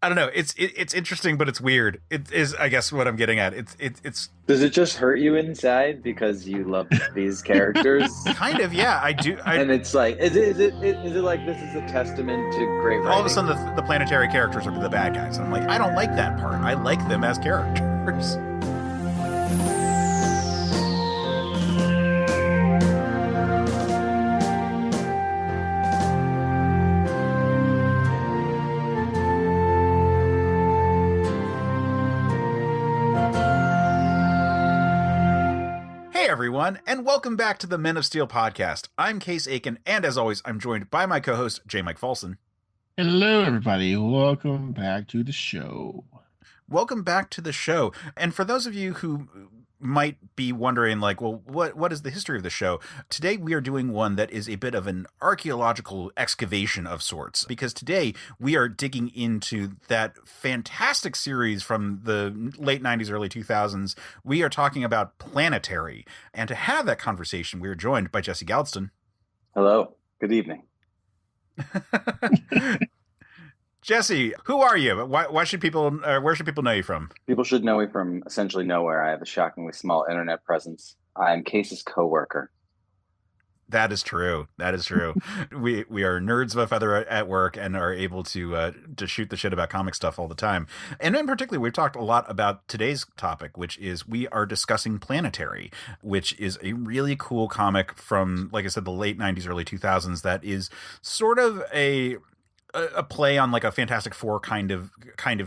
I don't know. It's interesting, but it's weird. It is, I guess, what I'm getting at. It's Does it just hurt you inside because you love these characters? kind of, yeah. I do. And it's like, is it like this is a testament to great All of a sudden writing? the planetary characters are the bad guys. And I'm like, I don't like that part. I like them as characters. Hey everyone, and welcome back to the Men of Steel podcast. I'm Case Aiken, and as always, I'm joined by my co-host, Jmike Folson. Hello, everybody. Welcome back to the show. Welcome back to the show. And for those of you who might be wondering, like, well, what is the history of the show? Today we are doing one that is a bit of an archaeological excavation of sorts, because today we are digging into that fantastic series from the late 90s, early 2000s. We are talking about Planetary. And to have that conversation, we are joined by Jesse Galdston. Hello. Good evening. Jesse, who are you? Why should people? Where should people know you from? People should know me from essentially nowhere. I have a shockingly small internet presence. I'm Case's coworker. That is true. That is true. We are nerds of a feather at work and are able to shoot the shit about comic stuff all the time. And in particular, we've talked a lot about today's topic, which is we are discussing Planetary, which is a really cool comic from, like I said, the late 90s, early 2000s that is sort of a play on like a Fantastic Four kind of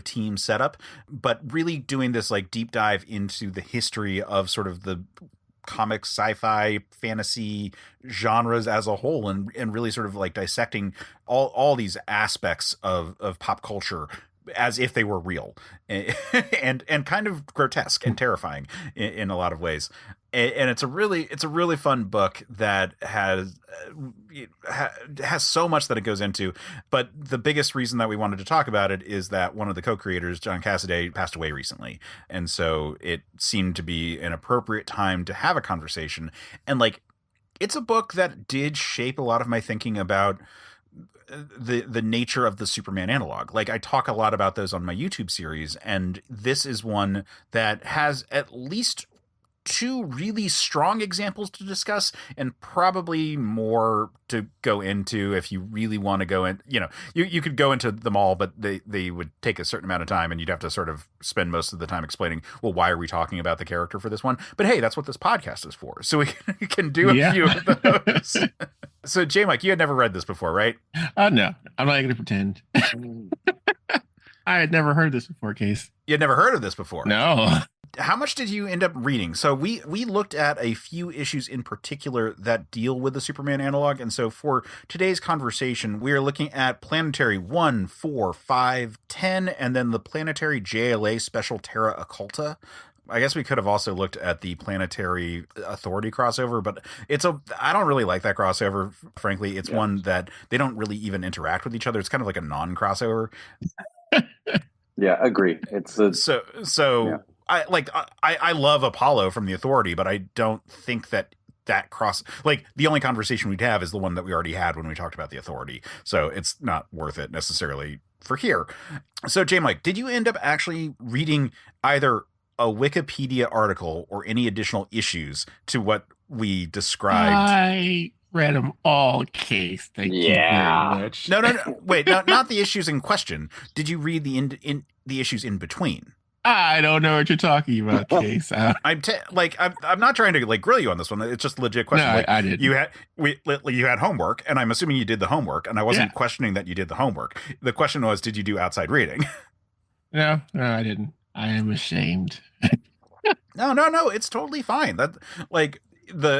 team setup, but really doing this like deep dive into the history of sort of the comic sci-fi fantasy genres as a whole, and really sort of like dissecting all these aspects of pop culture as if they were real and kind of grotesque and terrifying in a lot of ways. And it's a really fun book that has so much that it goes into. But the biggest reason that we wanted to talk about it is that one of the co-creators, John Cassaday, passed away recently. And so it seemed to be an appropriate time to have a conversation. And like, it's a book that did shape a lot of my thinking about the nature of the Superman analog. Like, I talk a lot about those on my YouTube series, and this is one that has at least two really strong examples to discuss, and probably more to go into if you really want to go in. You know, you could go into them all, but they would take a certain amount of time, and you'd have to sort of spend most of the time explaining, well, why are we talking about the character for this one? But hey, that's what this podcast is for. So we can do a few of those. So Jmike, you had never read this before, right? No, I'm not going to pretend. I had never heard this before, Case. You had never heard of this before? No. How much did you end up reading? So we looked at a few issues in particular that deal with the Superman analog. And so for today's conversation, we are looking at Planetary 1, 4, 5, 10, and then the Planetary JLA Special Terra Occulta. I guess we could have also looked at the Planetary Authority crossover, but I don't really like that crossover. Frankly, it's one that they don't really even interact with each other. It's kind of like a non-crossover. Yeah, agree. It's so. Yeah. I love Apollo from the Authority, but I don't think that cross, like, the only conversation we'd have is the one that we already had when we talked about the Authority. So it's not worth it necessarily for here. So Jmike, did you end up actually reading either a Wikipedia article or any additional issues to what we described? I read them all, Case. Thank you very much. No. Wait, not the issues in question. Did you read the issues in between? I don't know what you're talking about, Case. I'm not trying to like grill you on this one. It's just a legit question. No, like, I didn't. You had homework, and I'm assuming you did the homework, and I wasn't questioning that you did the homework. The question was, did you do outside reading? No, I didn't. I am ashamed. No, it's totally fine. That like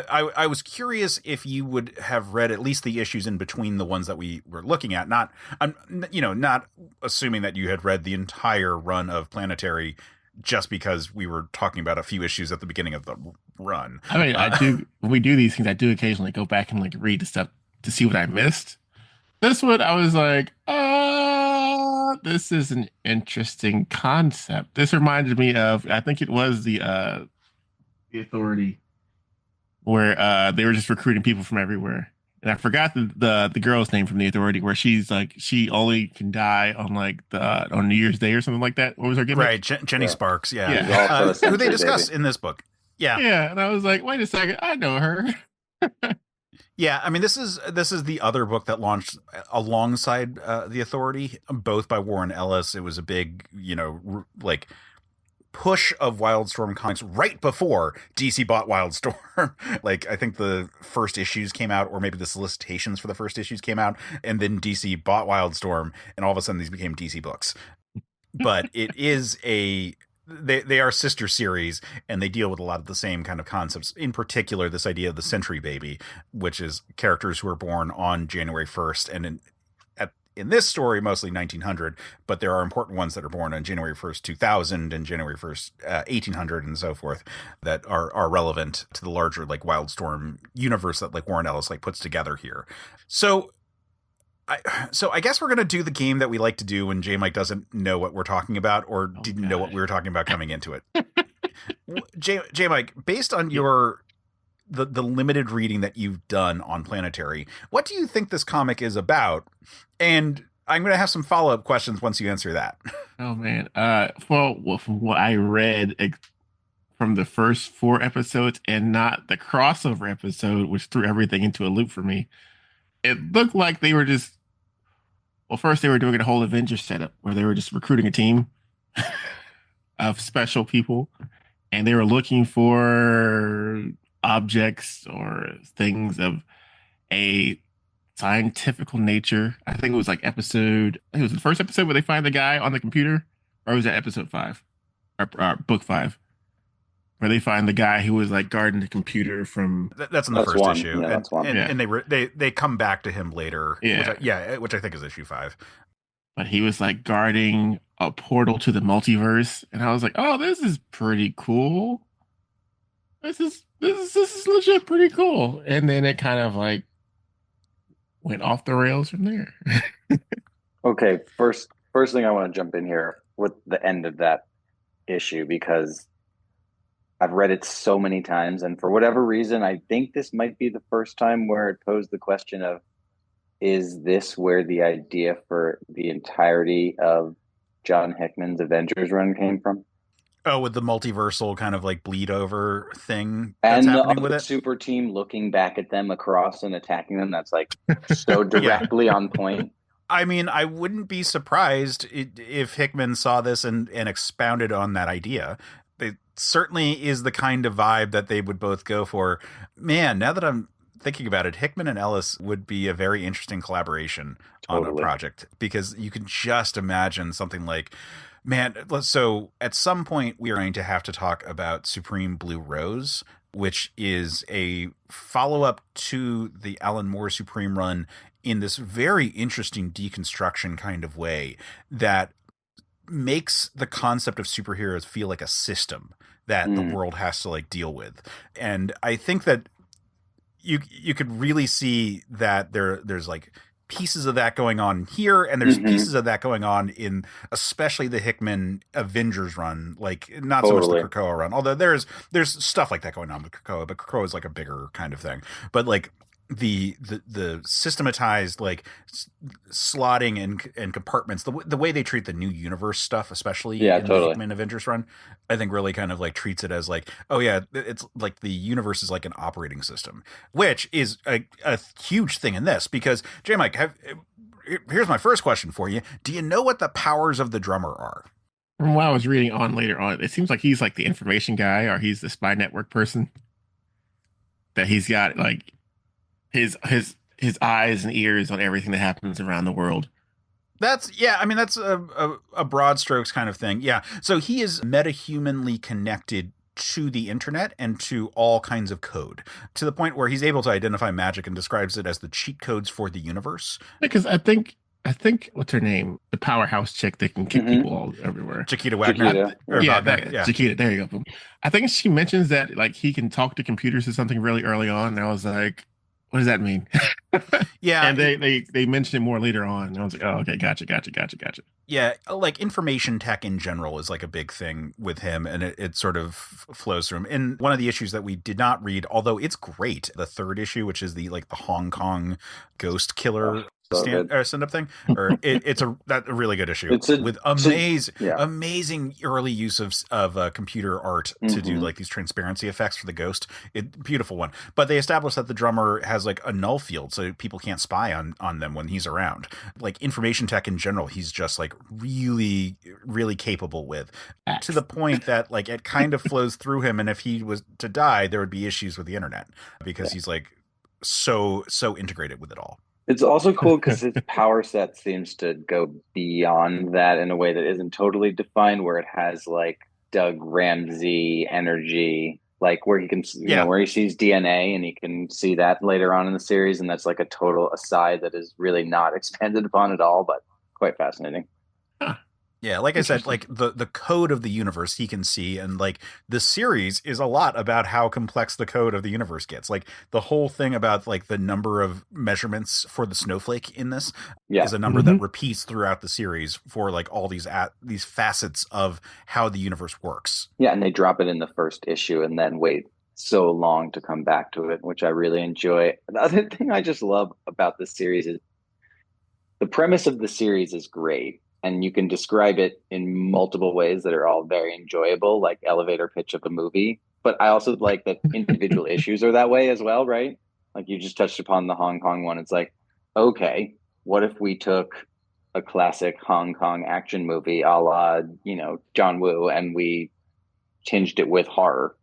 I was curious if you would have read at least the issues in between the ones that we were looking at. Not assuming that you had read the entire run of Planetary just because we were talking about a few issues at the beginning of the run. I mean, I do. When we do these things, I do occasionally go back and like read the stuff to see what I missed. This one, I was like, this is an interesting concept. This reminded me of, I think it was the Authority, where they were just recruiting people from everywhere. And I forgot the girl's name from the Authority, where she's like she only can die on like the on New Year's Day or something like that. What was her gimmick? Right, Jenny Sparks, Yeah. She's also a who they sensory discuss baby. in this book. Yeah, Yeah, and I was like, wait a second, I know her. yeah. I mean, this is the other book that launched alongside the Authority, both by Warren Ellis. It was a big, like push of Wildstorm comics right before DC bought Wildstorm. Like, I think the first issues came out, or maybe the solicitations for the first issues came out, and then DC bought Wildstorm, and all of a sudden these became DC books. But it is they are sister series, and they deal with a lot of the same kind of concepts. In particular, this idea of the Century Baby, which is characters who are born on January 1st, and in this story, mostly 1900, but there are important ones that are born on January 1st, 2000 and January 1st, 1800 and so forth that are relevant to the larger like Wildstorm universe that like Warren Ellis like puts together here. So I guess we're going to do the game that we like to do when Jmike doesn't know what we're talking about or didn't know what we were talking about coming into it. Jmike, based on your the limited reading that you've done on Planetary, what do you think this comic is about? And I'm going to have some follow-up questions once you answer that. Oh man. Well, from what I read from the first 4 episodes and not the crossover episode, which threw everything into a loop for me, it looked like they were just first they were doing a whole Avengers setup where they were just recruiting a team of special people, and they were looking for objects or things of a scientific nature. I think it was like it was the first episode where they find the guy on the computer, or was that episode 5 or book 5, where they find the guy who was like guarding the computer from. That's in the first one. issue, Yeah, that's one. And they come back to him later. Which I think is issue 5. But he was like guarding a portal to the multiverse, and I was like, "Oh, this is pretty cool. This is legit pretty cool." And then it kind of like went off the rails from there. Okay, first thing I want to jump in here with the end of that issue, because I've read it so many times, and for whatever reason, I think this might be the first time where it posed the question of, is this where the idea for the entirety of John Hickman's Avengers run came from? Oh, with the multiversal kind of like bleed over thing that's and happening the with other it? super team looking back at them across and attacking them. That's like so directly on point. I mean, I wouldn't be surprised if Hickman saw this and expounded on that idea. It certainly is the kind of vibe that they would both go for. Man, now that I'm thinking about it, Hickman and Ellis would be a very interesting collaboration on a project, because you can just imagine something like, man, so at some point we are going to have to talk about Supreme Blue Rose, which is a follow-up to the Alan Moore Supreme run in this very interesting deconstruction kind of way that makes the concept of superheroes feel like a system that the world has to like deal with. And I think that you could really see that there's like pieces of that going on here, and there's pieces of that going on in especially the Hickman Avengers run, like not so much the Krakoa run, although there's stuff like that going on with Krakoa, but Krakoa is like a bigger kind of thing. But like the systematized like slotting and compartments, the way they treat the new universe stuff, especially in the Hickman Avengers run, I think really kind of like treats it as like, oh yeah, it's like the universe is like an operating system, which is a huge thing in this, because Jmike, here's my first question for you. Do you know what the powers of the drummer are? From what I was reading on later on, it seems like he's like the information guy, or he's the spy network person. That he's got like his eyes and ears on everything that happens around the world. That's a broad strokes kind of thing. Yeah. So he is metahumanly connected to the internet and to all kinds of code, to the point where he's able to identify magic and describes it as the cheat codes for the universe. Because I think what's her name? The powerhouse chick that can kick people all everywhere. Chiquita Wagner. Chiquita. There you go. I think she mentions that like he can talk to computers or something really early on. And I was like, what does that mean? Yeah, And they mentioned it more later on. And I was like, oh, okay, gotcha. yeah, like information tech in general is like a big thing with him, and it sort of flows through him. And one of the issues that we did not read, although it's great, the third issue, which is the Hong Kong ghost killer stand up thing, or it's a really good issue with amazing early use of computer art to do like these transparency effects for the ghost. Beautiful one. But they established that the drummer has like a null field, so people can't spy on them when he's around. Like information tech in general, he's just like really, really capable with, to the point that like it kind of flows through him. And if he was to die, there would be issues with the internet because he's like so integrated with it all. It's also cool because his power set seems to go beyond that in a way that isn't totally defined, where it has like Doug Ramsey energy, like where he can, you know, where he sees DNA and he can see that later on in the series. And that's like a total aside that is really not expanded upon at all, but quite fascinating. Huh. Yeah, like I said, like the code of the universe he can see, and like the series is a lot about how complex the code of the universe gets. Like the whole thing about like the number of measurements for the snowflake in this is a number that repeats throughout the series for like all these facets of how the universe works. Yeah, and they drop it in the first issue and then wait so long to come back to it, which I really enjoy. The other thing I just love about this series is the premise of the series is great. And you can describe it in multiple ways that are all very enjoyable, like elevator pitch of a movie. But I also like that individual issues are that way as well, right? Like you just touched upon the Hong Kong one. It's like, okay, what if we took a classic Hong Kong action movie a la, you know, John Woo, and we tinged it with horror,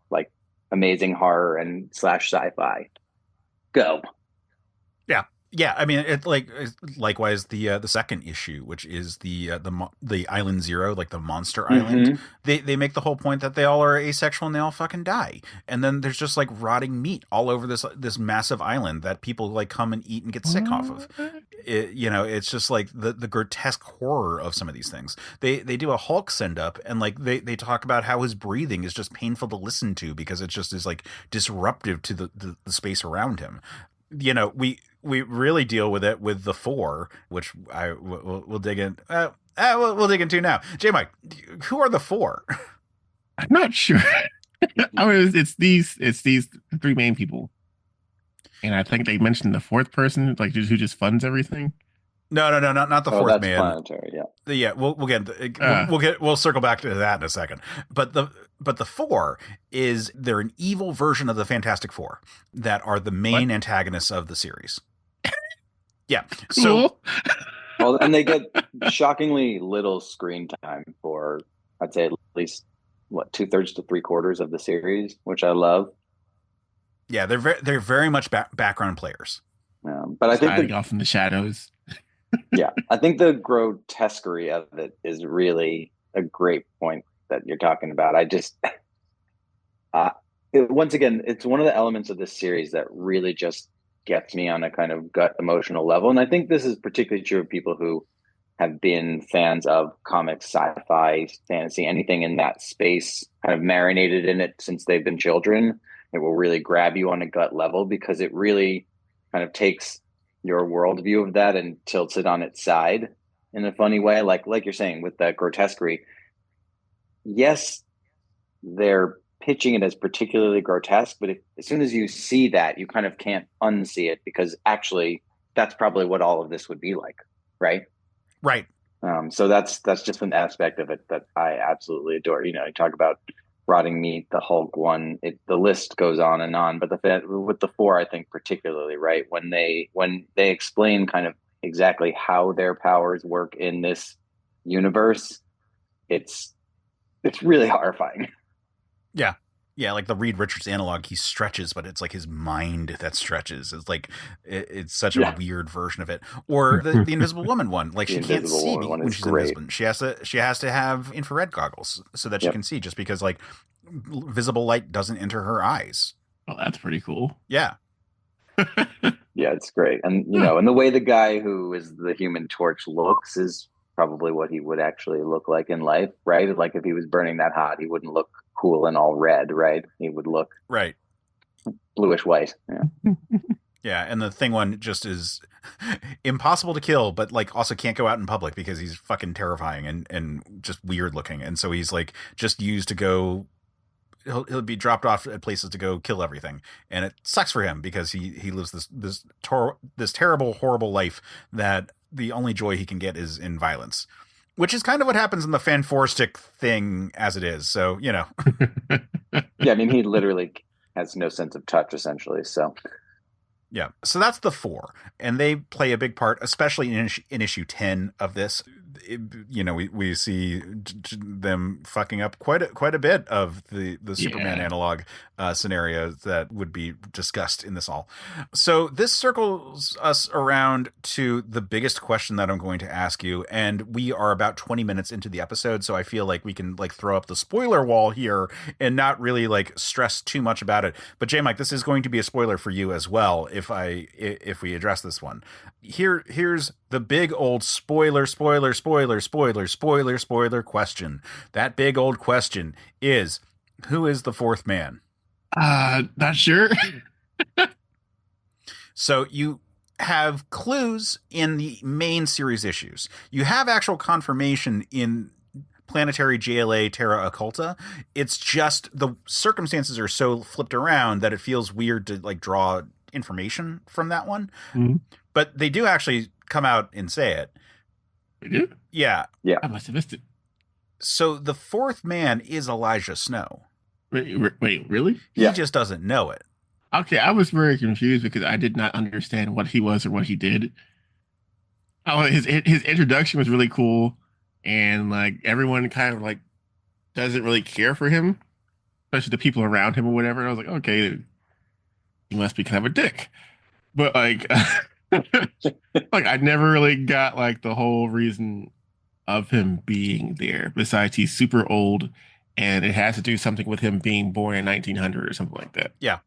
like amazing horror and / sci-fi. Go. Yeah, I mean, it likewise the second issue, which is the Island Zero, like the monster island. They make the whole point that they all are asexual and they all fucking die, and then there's just like rotting meat all over this massive island that people like come and eat and get sick off of. It's just like the grotesque horror of some of these things. They do a Hulk send up, and like they talk about how his breathing is just painful to listen to because it just is like disruptive to the space around him. You know, we really deal with it with the four, which we'll dig in. We'll dig into now. Jmike, who are the four? I'm not sure. I mean, it's these three main people, and I think they mentioned the fourth person, like who just funds everything. No, not the fourth man. Planetary, yeah. We'll circle back to that in a second. But the four they're an evil version of the Fantastic Four that are the main antagonists of the series. Yeah. So well, and they get shockingly little screen time for, I'd say, at least 2/3 to 3/4 of the series, which I love. Yeah, they're very much background players. But I think off in the shadows. Yeah, I think the grotesquerie of it is really a great point that you're talking about. I just, once again, it's one of the elements of this series that really just gets me on a kind of gut emotional level. And I think this is particularly true of people who have been fans of comics, sci-fi, fantasy, anything in that space, kind of marinated in it since they've been children. It will really grab you on a gut level because it really kind of takes your worldview of that and tilts it on its side in a funny way. Like you're saying with that grotesquerie. Yes, they're pitching it as particularly grotesque, but as soon as you see that, you kind of can't unsee it because actually that's probably what all of this would be like. Right. Right. So that's just an aspect of it that I absolutely adore. You know, you talk about rotting meat, the Hulk one, the list goes on and on, but with the four, I think particularly, right, when they explain kind of exactly how their powers work in this universe, it's really horrifying. Yeah, like the Reed Richards analog, he stretches, but it's like his mind that stretches. It's like it's such a weird version of it. Or the Invisible Woman one, like she can't see when she's invisible. She has to have infrared goggles so that she can see, just because like visible light doesn't enter her eyes. Oh, that's pretty cool. Yeah. Yeah, it's great. And and the way the guy who is the Human Torch looks is probably what he would actually look like in life, right? Like if he was burning that hot, he wouldn't look cool and all red, right? He would look right, bluish white. Yeah. Yeah, and the thing one just is impossible to kill, but like also can't go out in public because he's fucking terrifying and just weird looking. And so he's like just used to go. He'll be dropped off at places to go kill everything, and it sucks for him because he lives this terrible, horrible life that the only joy he can get is in violence, which is kind of what happens in the Fanforstic thing as it is. So yeah, I mean, he literally has no sense of touch essentially. So. Yeah, so that's the 4, and they play a big part, especially in issue 10 of this. We see them fucking up quite a bit of the Superman analog scenarios that would be discussed in this all. So this circles us around to the biggest question that I'm going to ask you, and we are about 20 minutes into the episode, so I feel like we can like throw up the spoiler wall here and not really like stress too much about it. But Jmike, this is going to be a spoiler for you as well if we address this one. Here's the big old spoiler question. That big old question is, who is the 4th man? Not sure. So you have clues in the main series issues. You have actual confirmation in Planetary JLA Terra Occulta. It's just the circumstances are so flipped around that it feels weird to like draw information from that one. Mm-hmm. But they do actually come out and say it. They do? Yeah. I must have missed it. So the 4th man is Elijah Snow. Wait, really? He just doesn't know it. Okay, I was very confused because I did not understand what he was or what he did. Oh, his introduction was really cool, and like everyone kind of like doesn't really care for him, especially the people around him or whatever. And I was like, okay, he must be kind of a dick. But like, like I never really got like the whole reason of him being there. Besides, he's super old, and it has to do something with him being born in 1900 or something like that. Yeah.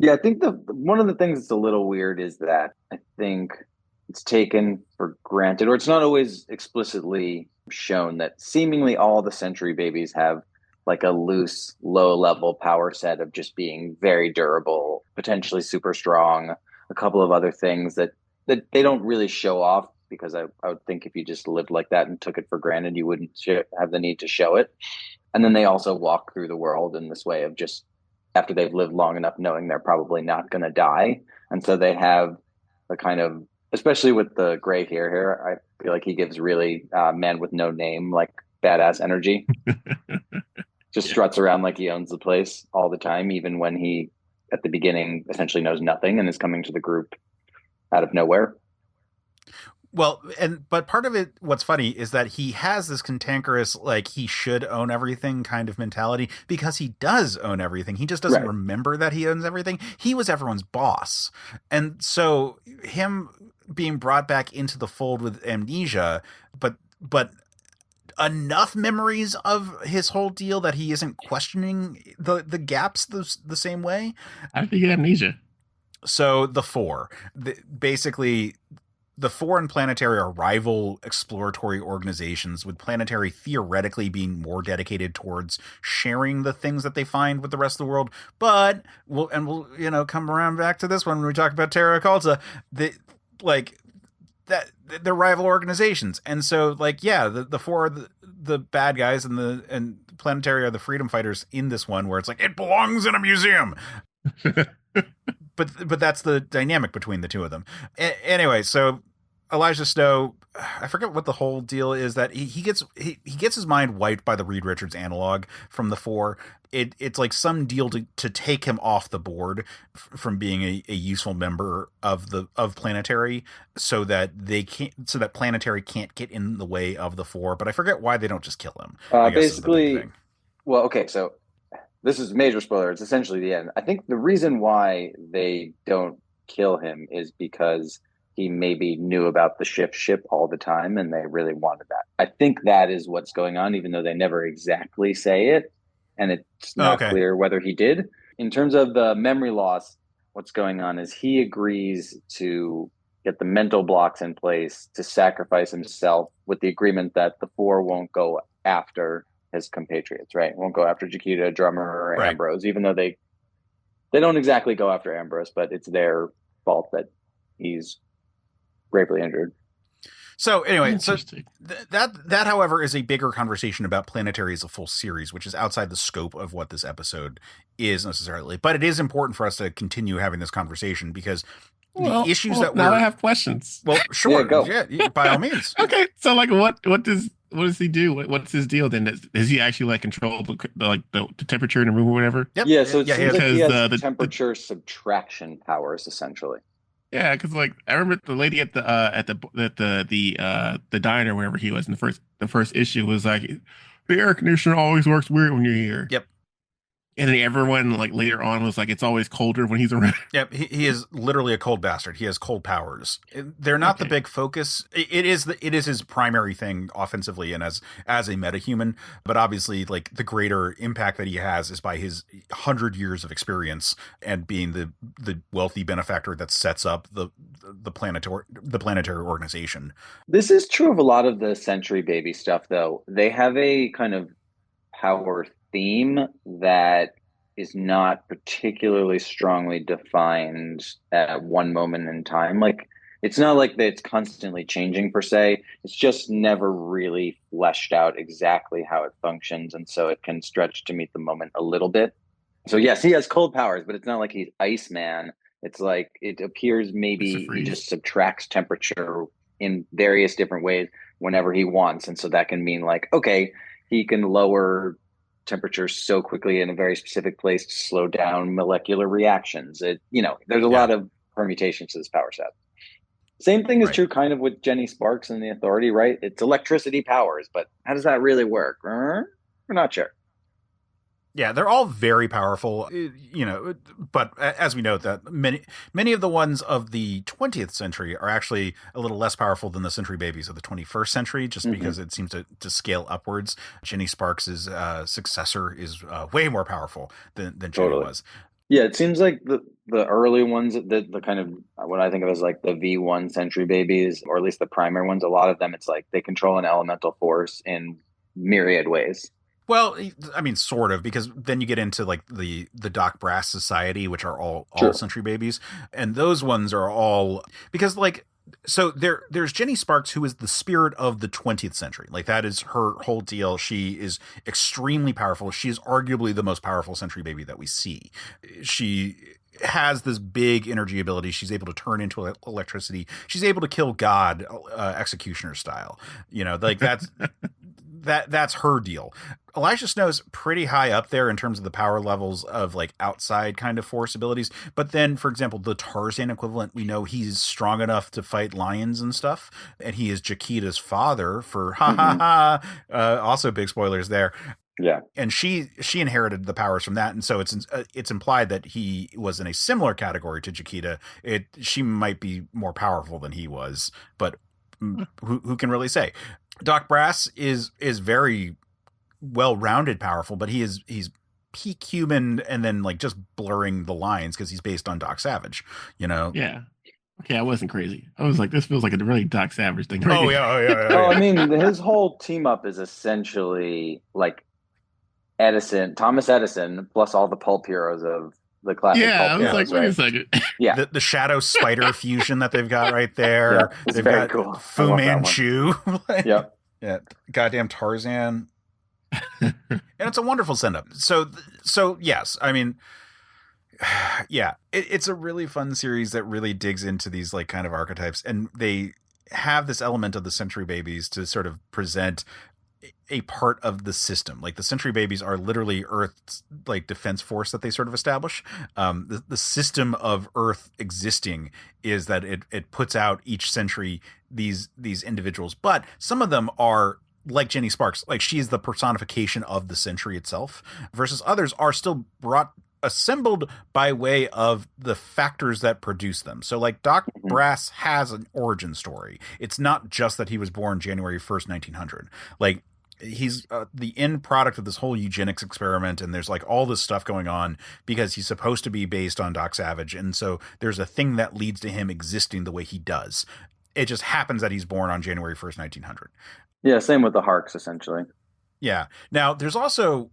Yeah, I think one of the things that's a little weird is that I think it's taken for granted, or it's not always explicitly shown, that seemingly all the Century babies have like a loose, low-level power set of just being very durable, potentially super strong, a couple of other things that they don't really show off, because I would think if you just lived like that and took it for granted, you wouldn't have the need to show it. And then they also walk through the world in this way of just, after they've lived long enough, knowing they're probably not going to die. And so they have the kind of, especially with the gray hair here, I feel like he gives really man with no name, like badass energy. Just struts around like he owns the place all the time, even when he, at the beginning, essentially knows nothing and is coming to the group out of nowhere. Well, but part of it, what's funny is that he has this cantankerous, like he should own everything kind of mentality, because he does own everything. He just doesn't remember that he owns everything. He was everyone's boss. And so him being brought back into the fold with amnesia, but enough memories of his whole deal that he isn't questioning the gaps the same way. I think he had amnesia. So the 4, basically, the 4 and Planetary are rival exploratory organizations, with Planetary theoretically being more dedicated towards sharing the things that they find with the rest of the world. But we'll come around back to this one when we talk about Terra Occulta. They're rival organizations, and so the 4 are the bad guys, and Planetary are the freedom fighters in this one, where it's like it belongs in a museum. But that's the dynamic between the two of them. Anyway, so Elijah Snow, I forget what the whole deal is, that he gets his mind wiped by the Reed Richards analog from the 4. It's like some deal to take him off the board from being a useful member of Planetary, so that Planetary can't get in the way of the 4. But I forget why they don't just kill him. Basically, well, okay, so this is a major spoiler. It's essentially the end. I think the reason why they don't kill him is because he maybe knew about the ship all the time, and they really wanted that. I think that is what's going on, even though they never exactly say it, and it's not clear whether he did. In terms of the memory loss, what's going on is he agrees to get the mental blocks in place to sacrifice himself, with the agreement that the 4 won't go after his compatriots, right? Won't go after Chiquita, Drummer, or Ambrose, even though they don't exactly go after Ambrose, but it's their fault that he's gravely injured. So anyway, that however is a bigger conversation about Planetary as a full series, which is outside the scope of what this episode is necessarily. But it is important for us to continue having this conversation because the issues that now I have questions. Well, sure, go. Yeah, by all means. Okay, so like, what does he do? What's his deal then? Does he actually like control the temperature in the room or whatever? Yep. Yeah, so it seems like he has the temperature subtraction powers essentially. Yeah, because like I remember the lady at the diner wherever he was in the first issue was like, the air conditioner always works weird when you're here. Yep. And then everyone like later on was like, it's always colder when he's around. Yep, he is literally a cold bastard. He has cold powers. They're not the big focus. It is his primary thing offensively and as a metahuman. But obviously, like the greater impact that he has is by his 100 years of experience and being the wealthy benefactor that sets up the planetary organization. This is true of a lot of the Century Baby stuff, though. They have a kind of power theme that is not particularly strongly defined at one moment in time. Like, it's not like that it's constantly changing per se. It's just never really fleshed out exactly how it functions, and so it can stretch to meet the moment a little bit. So yes, he has cold powers, but it's not like he's Iceman. It's like it appears maybe he just subtracts temperature in various different ways whenever he wants, and so that can mean like, okay, he can lower temperature so quickly in a very specific place to slow down molecular reactions. There's a lot of permutations to this power set. Same thing is true kind of with Jenny Sparks and the Authority, right? It's electricity powers, but how does that really work? We're not sure. Yeah, they're all very powerful, but as we know that many of the ones of the 20th century are actually a little less powerful than the Century Babies of the 21st century, just because it seems to scale upwards. Jenny Sparks' successor is way more powerful than Jenny was. Yeah, it seems like the early ones, the kind of what I think of as like the V1 Century Babies, or at least the primary ones, a lot of them, it's like they control an elemental force in myriad ways. Well, I mean, sort of, because then you get into like the Doc Brass Society, which are all Century Babies, and those ones are all because like so there's Jenny Sparks, who is the spirit of the 20th century. Like that is her whole deal. She is extremely powerful. She is arguably the most powerful Century Baby that we see. She has this big energy ability. She's able to turn into electricity. She's able to kill God, executioner style. Like that's. That's her deal. Elijah Snow's pretty high up there in terms of the power levels of like outside kind of force abilities. But then, for example, the Tarzan equivalent, we know he's strong enough to fight lions and stuff. And he is Jaquita's father for also big spoilers there. Yeah. And she inherited the powers from that. And so it's implied that he was in a similar category to Jaquita. She might be more powerful than he was, but who can really say? Doc Brass is very well-rounded, powerful, but he's peak human and then like just blurring the lines because he's based on Doc Savage, Yeah. Okay, I wasn't crazy. I was like, this feels like a really Doc Savage thing. Right? Oh yeah. Oh, I mean, his whole team up is essentially like Thomas Edison, plus all the pulp heroes of the classic. Yeah, pulp I was heroes, like, wait a second. Yeah, the Shadow Spider fusion that they've got right there. It's they've very got cool. Fu Manchu. Yep. Yeah, goddamn Tarzan. And it's a wonderful send-up. So yes, I mean, yeah, it's a really fun series that really digs into these like kind of archetypes, and they have this element of the Century Babies to sort of present a part of the system. Like the Century Babies are literally Earth's like defense force that they sort of establish. The system of Earth existing is that it puts out each century these individuals, but some of them are like Jenny Sparks, like she is the personification of the century itself, versus others are still assembled by way of the factors that produce them. So like Doc Brass has an origin story. It's not just that he was born January 1st, 1900. Like he's the end product of this whole eugenics experiment, and there's like all this stuff going on because he's supposed to be based on Doc Savage, and so there's a thing that leads to him existing the way he does. It just happens that he's born on January 1st, 1900. Yeah, same with the Harks, essentially. Yeah. Now, there's also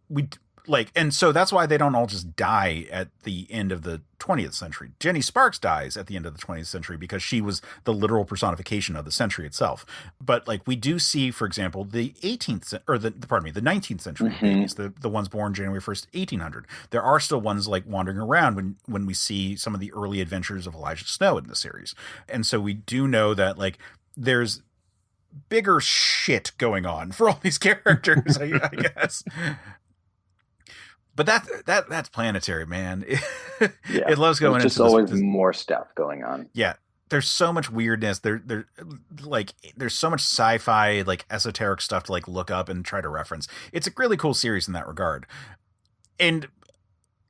Like, and so that's why they don't all just die at the end of the 20th century. Jenny Sparks dies at the end of the 20th century because she was the literal personification of the century itself. But like we do see, for example, the 18th or the 19th century babies, the ones born January 1st, 1800. There are still ones like wandering around when we see some of the early adventures of Elijah Snow in the series. And so we do know that like there's bigger shit going on for all these characters, I guess. But that's Planetary, man. It loves going into just always more stuff going on. Yeah. There's so much weirdness. There's so much sci-fi, like esoteric stuff to like look up and try to reference. It's a really cool series in that regard. And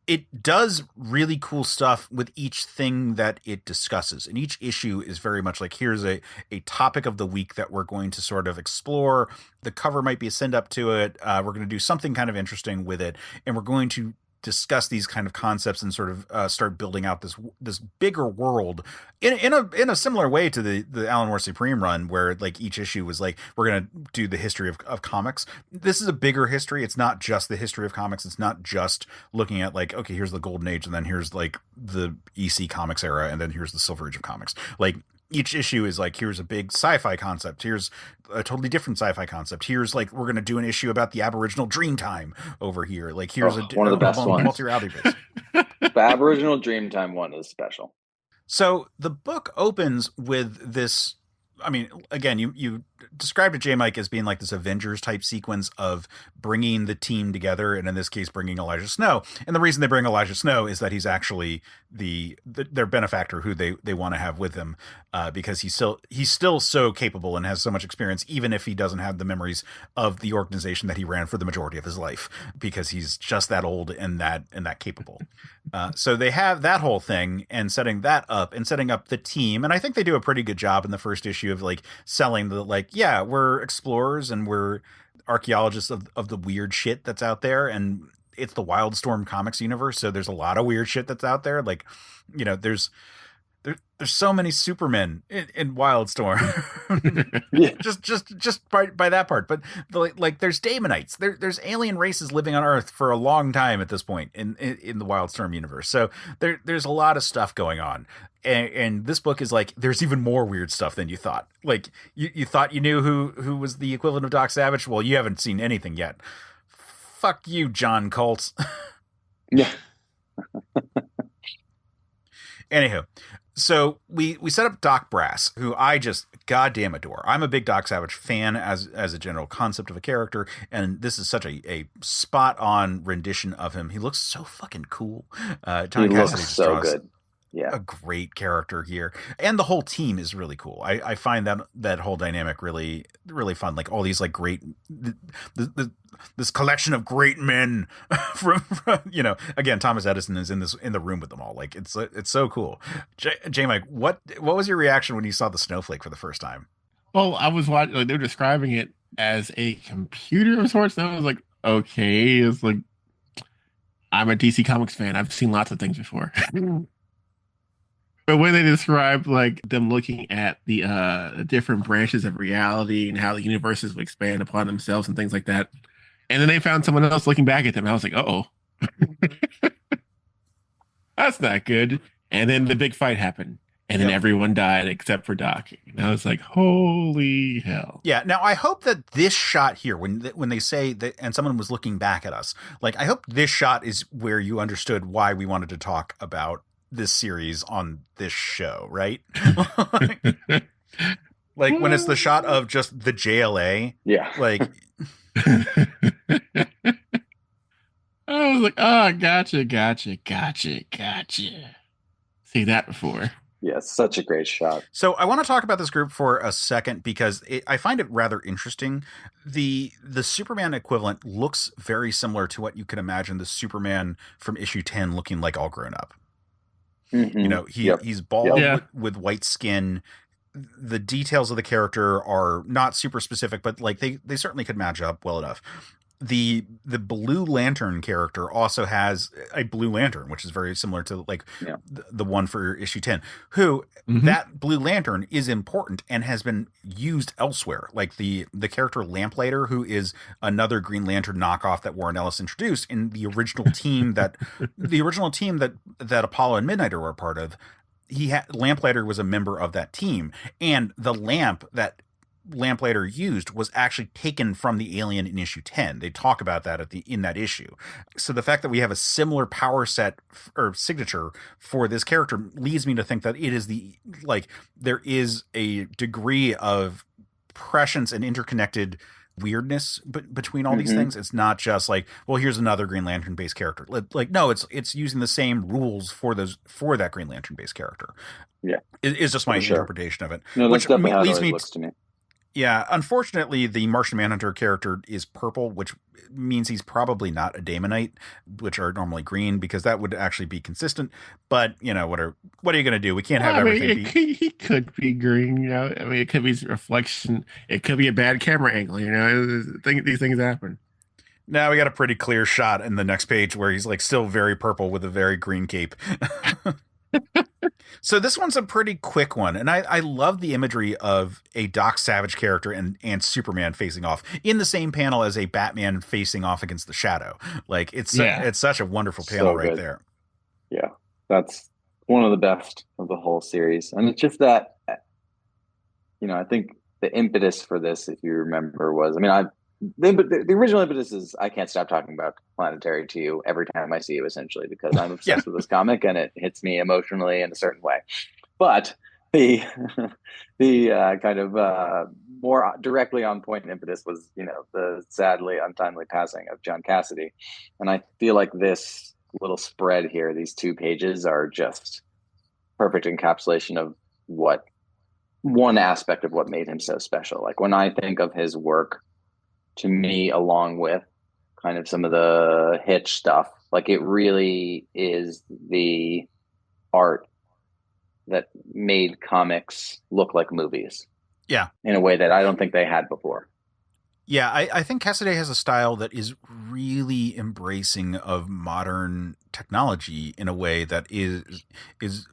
it does really cool stuff with each thing that it discusses. And each issue is very much like, here's a topic of the week that we're going to sort of explore. The cover might be a send up to it. We're going to do something kind of interesting with it. And we're going to discuss these kind of concepts and sort of start building out this bigger world in a similar way to the Alan Moore Supreme run, where like each issue was like, we're going to do the history of comics. This is a bigger history. It's not just the history of comics. It's not just looking at like, okay, here's the golden age and then here's like the EC comics era and then here's the silver age of comics. Like each issue is like, here's a big sci-fi concept. Here's a totally different sci-fi concept. Here's like, we're going to do an issue about the Aboriginal Dreamtime over here. Like here's one of the best ones. Multi-reality base. The Aboriginal Dreamtime one is special. So the book opens with this. I mean, again, you described it, Jmike, as being like this Avengers type sequence of bringing the team together, and in this case, bringing Elijah Snow. And the reason they bring Elijah Snow is that he's actually their benefactor who they want to have with them, because he's still so capable and has so much experience, even if he doesn't have the memories of the organization that he ran for the majority of his life, because he's just that old and that capable. So they have that whole thing and setting that up and setting up the team. And I think they do a pretty good job in the first issue of like selling the, like, yeah, we're explorers and we're archaeologists of the weird shit that's out there. And it's the Wildstorm comics universe. So there's a lot of weird shit that's out there. Like, you know, there's so many Supermen in Wildstorm. Yeah. just by that part. But like there's Daemonites. There's alien races living on Earth for a long time at this point in the Wildstorm universe. So there's a lot of stuff going on. And this book is like, there's even more weird stuff than you thought. Like you thought you knew who was the equivalent of Doc Savage. Well, you haven't seen anything yet. Fuck you, John Colt. Yeah. Anywho, so we set up Doc Brass, who I just goddamn adore. I'm a big Doc Savage fan as a general concept of a character, and this is such a spot on rendition of him. He looks so fucking cool. Tom Cassaday just so draws good. Yeah, a great character here, and the whole team is really cool. I find that whole dynamic really really fun. Like all these like great this collection of great men from you know, again, Thomas Edison is in the room with them all. Like it's so cool. Jmike, what was your reaction when you saw the snowflake for the first time? Well, I was watching. Like, they were describing it as a computer of sorts, and I was like, okay, it's like, I'm a DC Comics fan. I've seen lots of things before. But when they described like them looking at the different branches of reality and how the universes would expand upon themselves and things like that, and then they found someone else looking back at them, I was like, oh, that's not good. And then the big fight happened, and then everyone died except for Doc. And I was like, holy hell. Yeah. Now I hope that this shot here, when they say that, and someone was looking back at us, like I hope this shot is where you understood why we wanted to talk about this series on this show, right? Like when it's the shot of just the JLA. Yeah. Like I was like, oh, gotcha. See that before. Yeah, such a great shot. So I want to talk about this group for a second because I find it rather interesting. The Superman equivalent looks very similar to what you could imagine the Superman from issue 10 looking like all grown up. Mm-hmm. You know, he's bald with white skin. The details of the character are not super specific, but like they certainly could match up well enough. the Blue Lantern character also has a Blue Lantern, which is very similar to like the one for issue 10, who that Blue Lantern is important and has been used elsewhere. Like the character Lamplighter, who is another Green Lantern knockoff that Warren Ellis introduced in the original team that Apollo and Midnighter were a part of. Lamplighter was a member of that team, and the lamp that Lamplighter used was actually taken from the alien in issue 10. They talk about that in that issue. So the fact that we have a similar power set or signature for this character leads me to think that it is there is a degree of prescience and interconnected weirdness between all these things. It's not just like, well, here's another Green Lantern based character. Like, no, it's using the same rules for that Green Lantern based character. Yeah, it's just my interpretation of it. No, that's definitely how it looks to me. Yeah, unfortunately, the Martian Manhunter character is purple, which means he's probably not a Daemonite, which are normally green, because that would actually be consistent. But, what are you going to do? We can't have everything he could be green, I mean, it could be reflection. It could be a bad camera angle, These things happen. Now we got a pretty clear shot in the next page where he's like still very purple with a very green cape. So this one's a pretty quick one, and I love the imagery of a Doc Savage character and Superman facing off in the same panel as a Batman facing off against the Shadow. Like it's such a wonderful panel right there. Yeah, that's one of the best of the whole series, and it's just that I think the impetus for this, if you remember, was the original impetus is I can't stop talking about Planetary to you every time I see you, essentially, because I'm obsessed with this comic and it hits me emotionally in a certain way. But the kind of more directly on point impetus was the sadly untimely passing of John Cassaday, and I feel like this little spread here, these 2 pages, are just perfect encapsulation of one aspect of what made him so special. Like when I think of his work, to me, along with kind of some of the Hitch stuff, like it really is the art that made comics look like movies. Yeah. In a way that I don't think they had before. Yeah, I think Cassaday has a style that is really embracing of modern technology in a way that is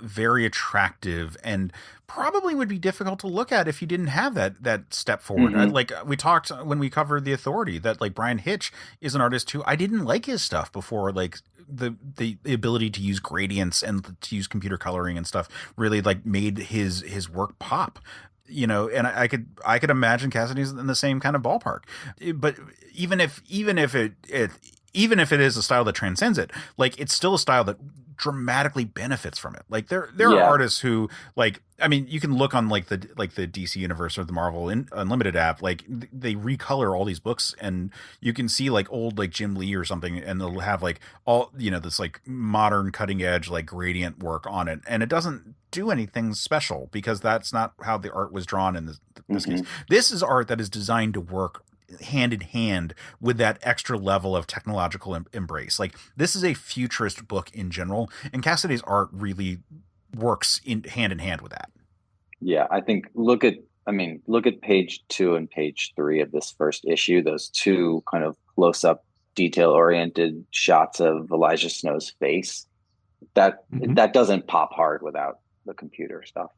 very attractive and probably would be difficult to look at if you didn't have that step forward. Like we talked when we covered The Authority, that like Brian Hitch is an artist who I didn't like his stuff before, like the ability to use gradients and to use computer coloring and stuff really like made his work pop. And I could imagine Cassaday's in the same kind of ballpark. But even if it is a style that transcends it, like it's still a style that dramatically benefits from it. Like there are artists who, like, I mean, you can look on like the DC Universe or the Marvel Unlimited app, like they recolor all these books, and you can see like old like Jim Lee or something, and they'll have like all this like modern cutting edge like gradient work on it, and it doesn't do anything special because that's not how the art was drawn in this case. This is art that is designed to work hand in hand with that extra level of technological embrace. Like this is a futurist book in general, and Cassaday's art really works hand in hand with that. Yeah, I think look at page 2 and page 3 of this first issue, those 2 kind of close-up detail oriented shots of Elijah Snow's face. That doesn't pop hard without the computer stuff.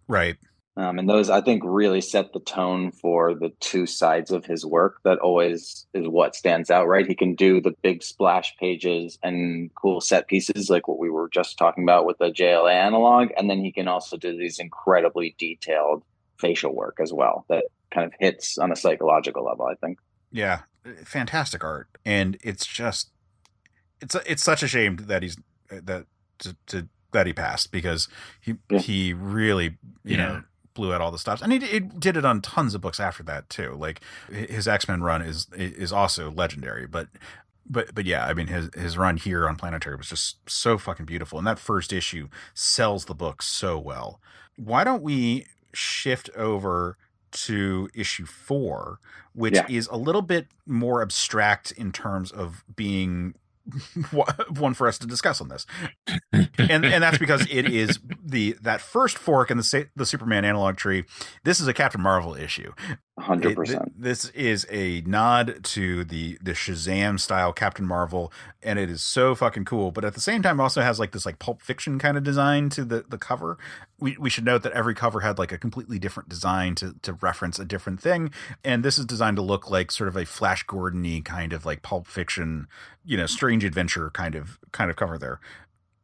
Right. And those, I think, really set the tone for the 2 sides of his work that always is what stands out, right? He can do the big splash pages and cool set pieces like what we were just talking about with the JLA analog. And then he can also do these incredibly detailed facial work as well that kind of hits on a psychological level, I think. Yeah. Fantastic art. And it's just, it's such a shame that that he passed, because he really, you know, blew out all the stops, and he did it on tons of books after that too. Like his X-Men run is also legendary, but yeah, I mean his run here on Planetary was just so fucking beautiful, and that first issue sells the book so well. Why don't we shift over to issue 4, which is a little bit more abstract in terms of being one for us to discuss on this, and that's because it is that first fork in the Superman analog tree, this is a Captain Marvel issue. 100%. This is a nod to the Shazam style Captain Marvel, and it is so fucking cool. But at the same time, it also has like this like Pulp Fiction kind of design to the cover. We should note that every cover had like a completely different design to reference a different thing, and this is designed to look like sort of a Flash Gordon-y kind of like Pulp Fiction, strange adventure kind of cover there.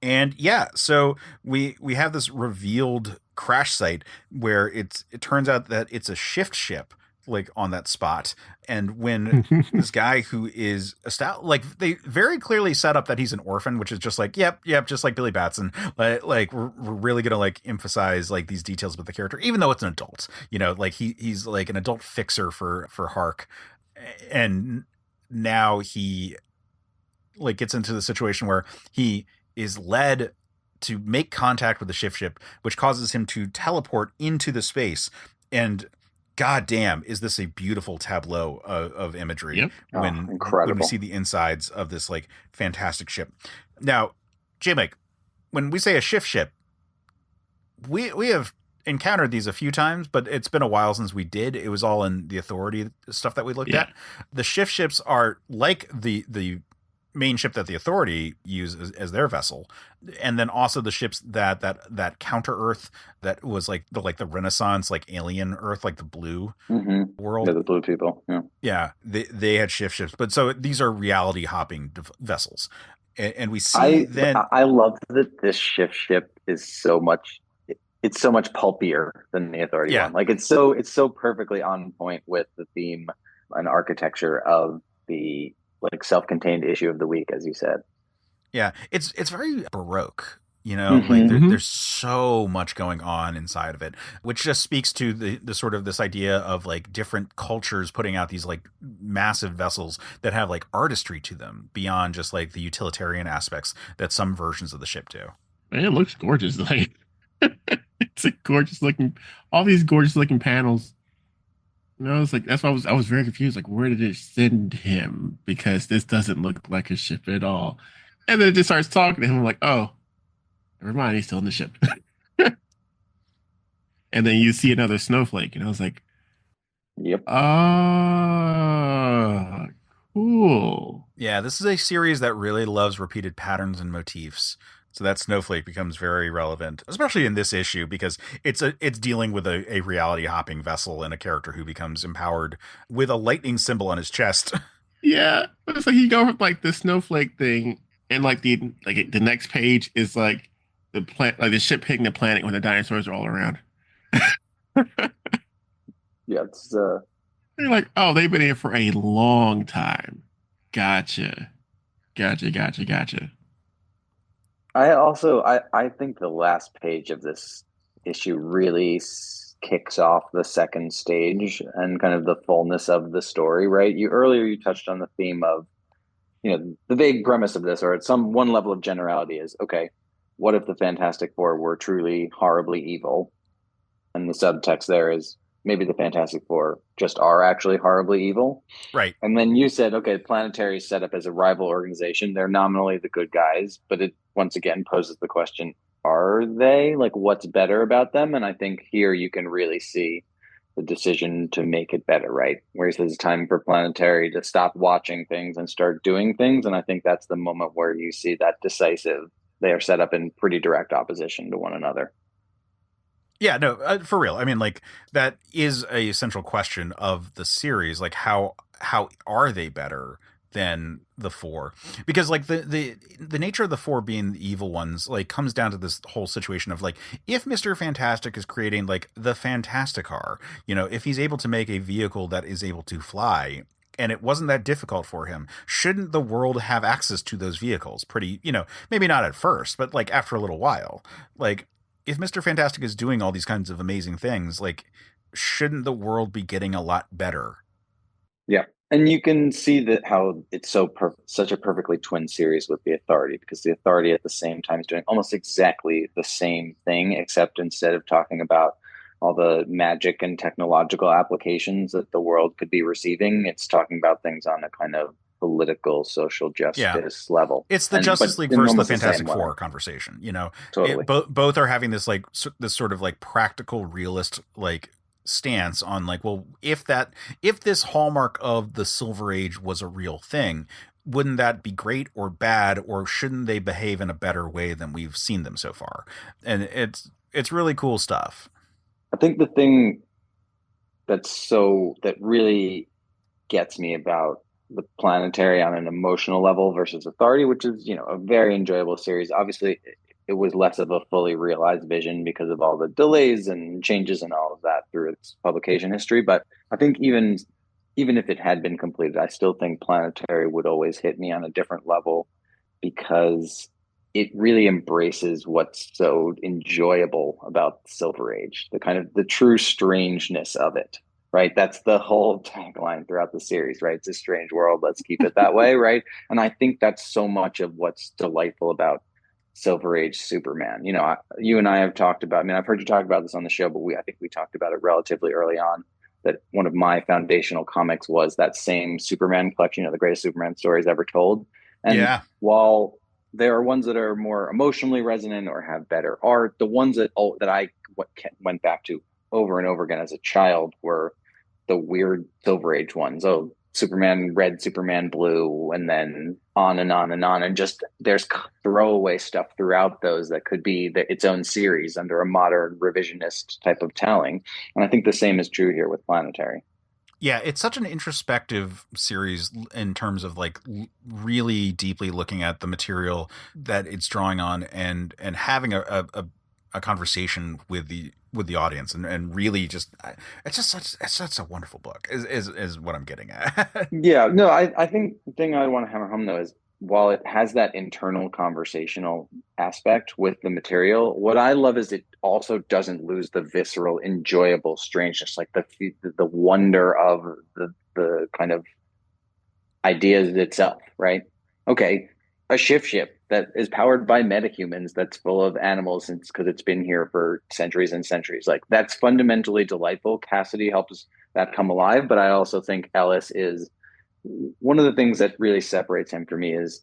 And yeah, so we have this revealed crash site where it turns out that it's a shift ship like on that spot. And when this guy who is like they very clearly set up that he's an orphan, which is just like, yep, just like Billy Batson. Like we're really gonna like emphasize like these details about the character, even though it's an adult, like he's like an adult fixer for Hark. And now he like gets into the situation where he is led to make contact with the shift ship, which causes him to teleport into the space. And goddamn, is this a beautiful tableau of imagery. Yep. When we see the insides of this like fantastic ship. Now, Jmike, when we say a shift ship, we have encountered these a few times, but it's been a while since we did. It was all in the Authority stuff that we looked at. The shift ships are like the main ship that the Authority use as their vessel, and then also the ships that counter Earth, that was like the Renaissance like alien Earth, like the blue world. Yeah, the blue people. Yeah, they had shift ships, but so these are reality hopping vessels, and we see I love that this shift ship is so much. It's so much pulpier than the Authority one. Like it's so perfectly on point with the theme and architecture of the like self-contained issue of the week, as you said. Yeah, it's very Baroque, like there's so much going on inside of it, which just speaks to the sort of this idea of like different cultures putting out these like massive vessels that have like artistry to them beyond just like the utilitarian aspects that some versions of the ship do. Man, it looks gorgeous. Like it's a gorgeous looking, all these gorgeous looking panels. It's like that's why I was very confused. Like, where did it send him? Because this doesn't look like a ship at all. And then it just starts talking to him. I'm like, oh, never mind, he's still in the ship. And then you see another snowflake, and I was like, yep. Cool. Yeah, this is a series that really loves repeated patterns and motifs. So that snowflake becomes very relevant, especially in this issue, because it's dealing with a reality hopping vessel and a character who becomes empowered with a lightning symbol on his chest. Yeah, but it's like you go from like the snowflake thing, and like the next page is like the ship hitting the planet when the dinosaurs are all around. Yeah, it's you're like, oh, they've been here for a long time. Gotcha. I think the last page of this issue really kicks off the second stage and kind of the fullness of the story, right? Earlier you touched on the theme of, the vague premise of this, or at one level of generality is, okay, what if the Fantastic Four were truly horribly evil? And the subtext there is maybe the Fantastic Four just are actually horribly evil. Right. And then you said, okay, Planetary is set up as a rival organization. They're nominally the good guys, but it once again poses the question, are they? Like, what's better about them? And I think here you can really see the decision to make it better, right? Where he says it's time for Planetary to stop watching things and start doing things. And I think that's the moment where you see that decisive, they are set up in pretty direct opposition to one another. Yeah, no, for real. I mean, like, that is a central question of the series. Like, how are they better than the Four? Because like the nature of the Four being the evil ones like comes down to this whole situation of like, if Mr. Fantastic is creating like the Fantastic Car, if he's able to make a vehicle that is able to fly, and it wasn't that difficult for him, shouldn't the world have access to those vehicles? Pretty, maybe not at first, but like after a little while. Like, if Mr. Fantastic is doing all these kinds of amazing things, like, shouldn't the world be getting a lot better? Yeah. And you can see that how it's such a perfectly twin series with the Authority, because the Authority at the same time is doing almost exactly the same thing, except instead of talking about all the magic and technological applications that the world could be receiving, it's talking about things on a kind of political social Yeah. justice level. It's the And Justice but League in versus the almost the same Fantastic way. Four conversation. You know, Totally. both are having this like this sort of like practical realist like stance on like, well, if this hallmark of the Silver Age was a real thing, wouldn't that be great or bad, or shouldn't they behave in a better way than we've seen them so far? And it's really cool stuff. I think the thing that really gets me about the Planetary on an emotional level versus Authority, which is, a very enjoyable series. Obviously, it was less of a fully realized vision because of all the delays and changes and all of that through its publication history. But I think even if it had been completed, I still think Planetary would always hit me on a different level because it really embraces what's so enjoyable about the Silver Age, the kind of the true strangeness of it. Right. That's the whole tagline throughout the series, right? It's a strange world. Let's keep it that way. Right. And I think that's so much of what's delightful about Silver Age Superman. You and I have talked about, I mean, I've heard you talk about this on the show, but I think we talked about it relatively early on, that one of my foundational comics was that same Superman collection, the greatest Superman stories ever told. And while there are ones that are more emotionally resonant or have better art, the ones that I went back to over and over again as a child were the weird Silver Age ones. Oh, Superman Red, Superman Blue, and then on and on and on. And just there's throwaway stuff throughout those that could be its own series under a modern revisionist type of telling. And I think the same is true here with Planetary. Yeah, it's such an introspective series in terms of like really deeply looking at the material that it's drawing on and having a conversation with the audience and really just it's such a wonderful book is what I'm getting at. Yeah, no, I think the thing I want to hammer home though is while it has that internal conversational aspect with the material, what I love is it also doesn't lose the visceral, enjoyable strangeness, like the wonder of the kind of ideas itself, right? Okay, a ship that is powered by metahumans that's full of animals because it's been here for centuries and centuries. Like that's fundamentally delightful. Cassaday helps that come alive, but I also think Ellis is one of the things that really separates him for me is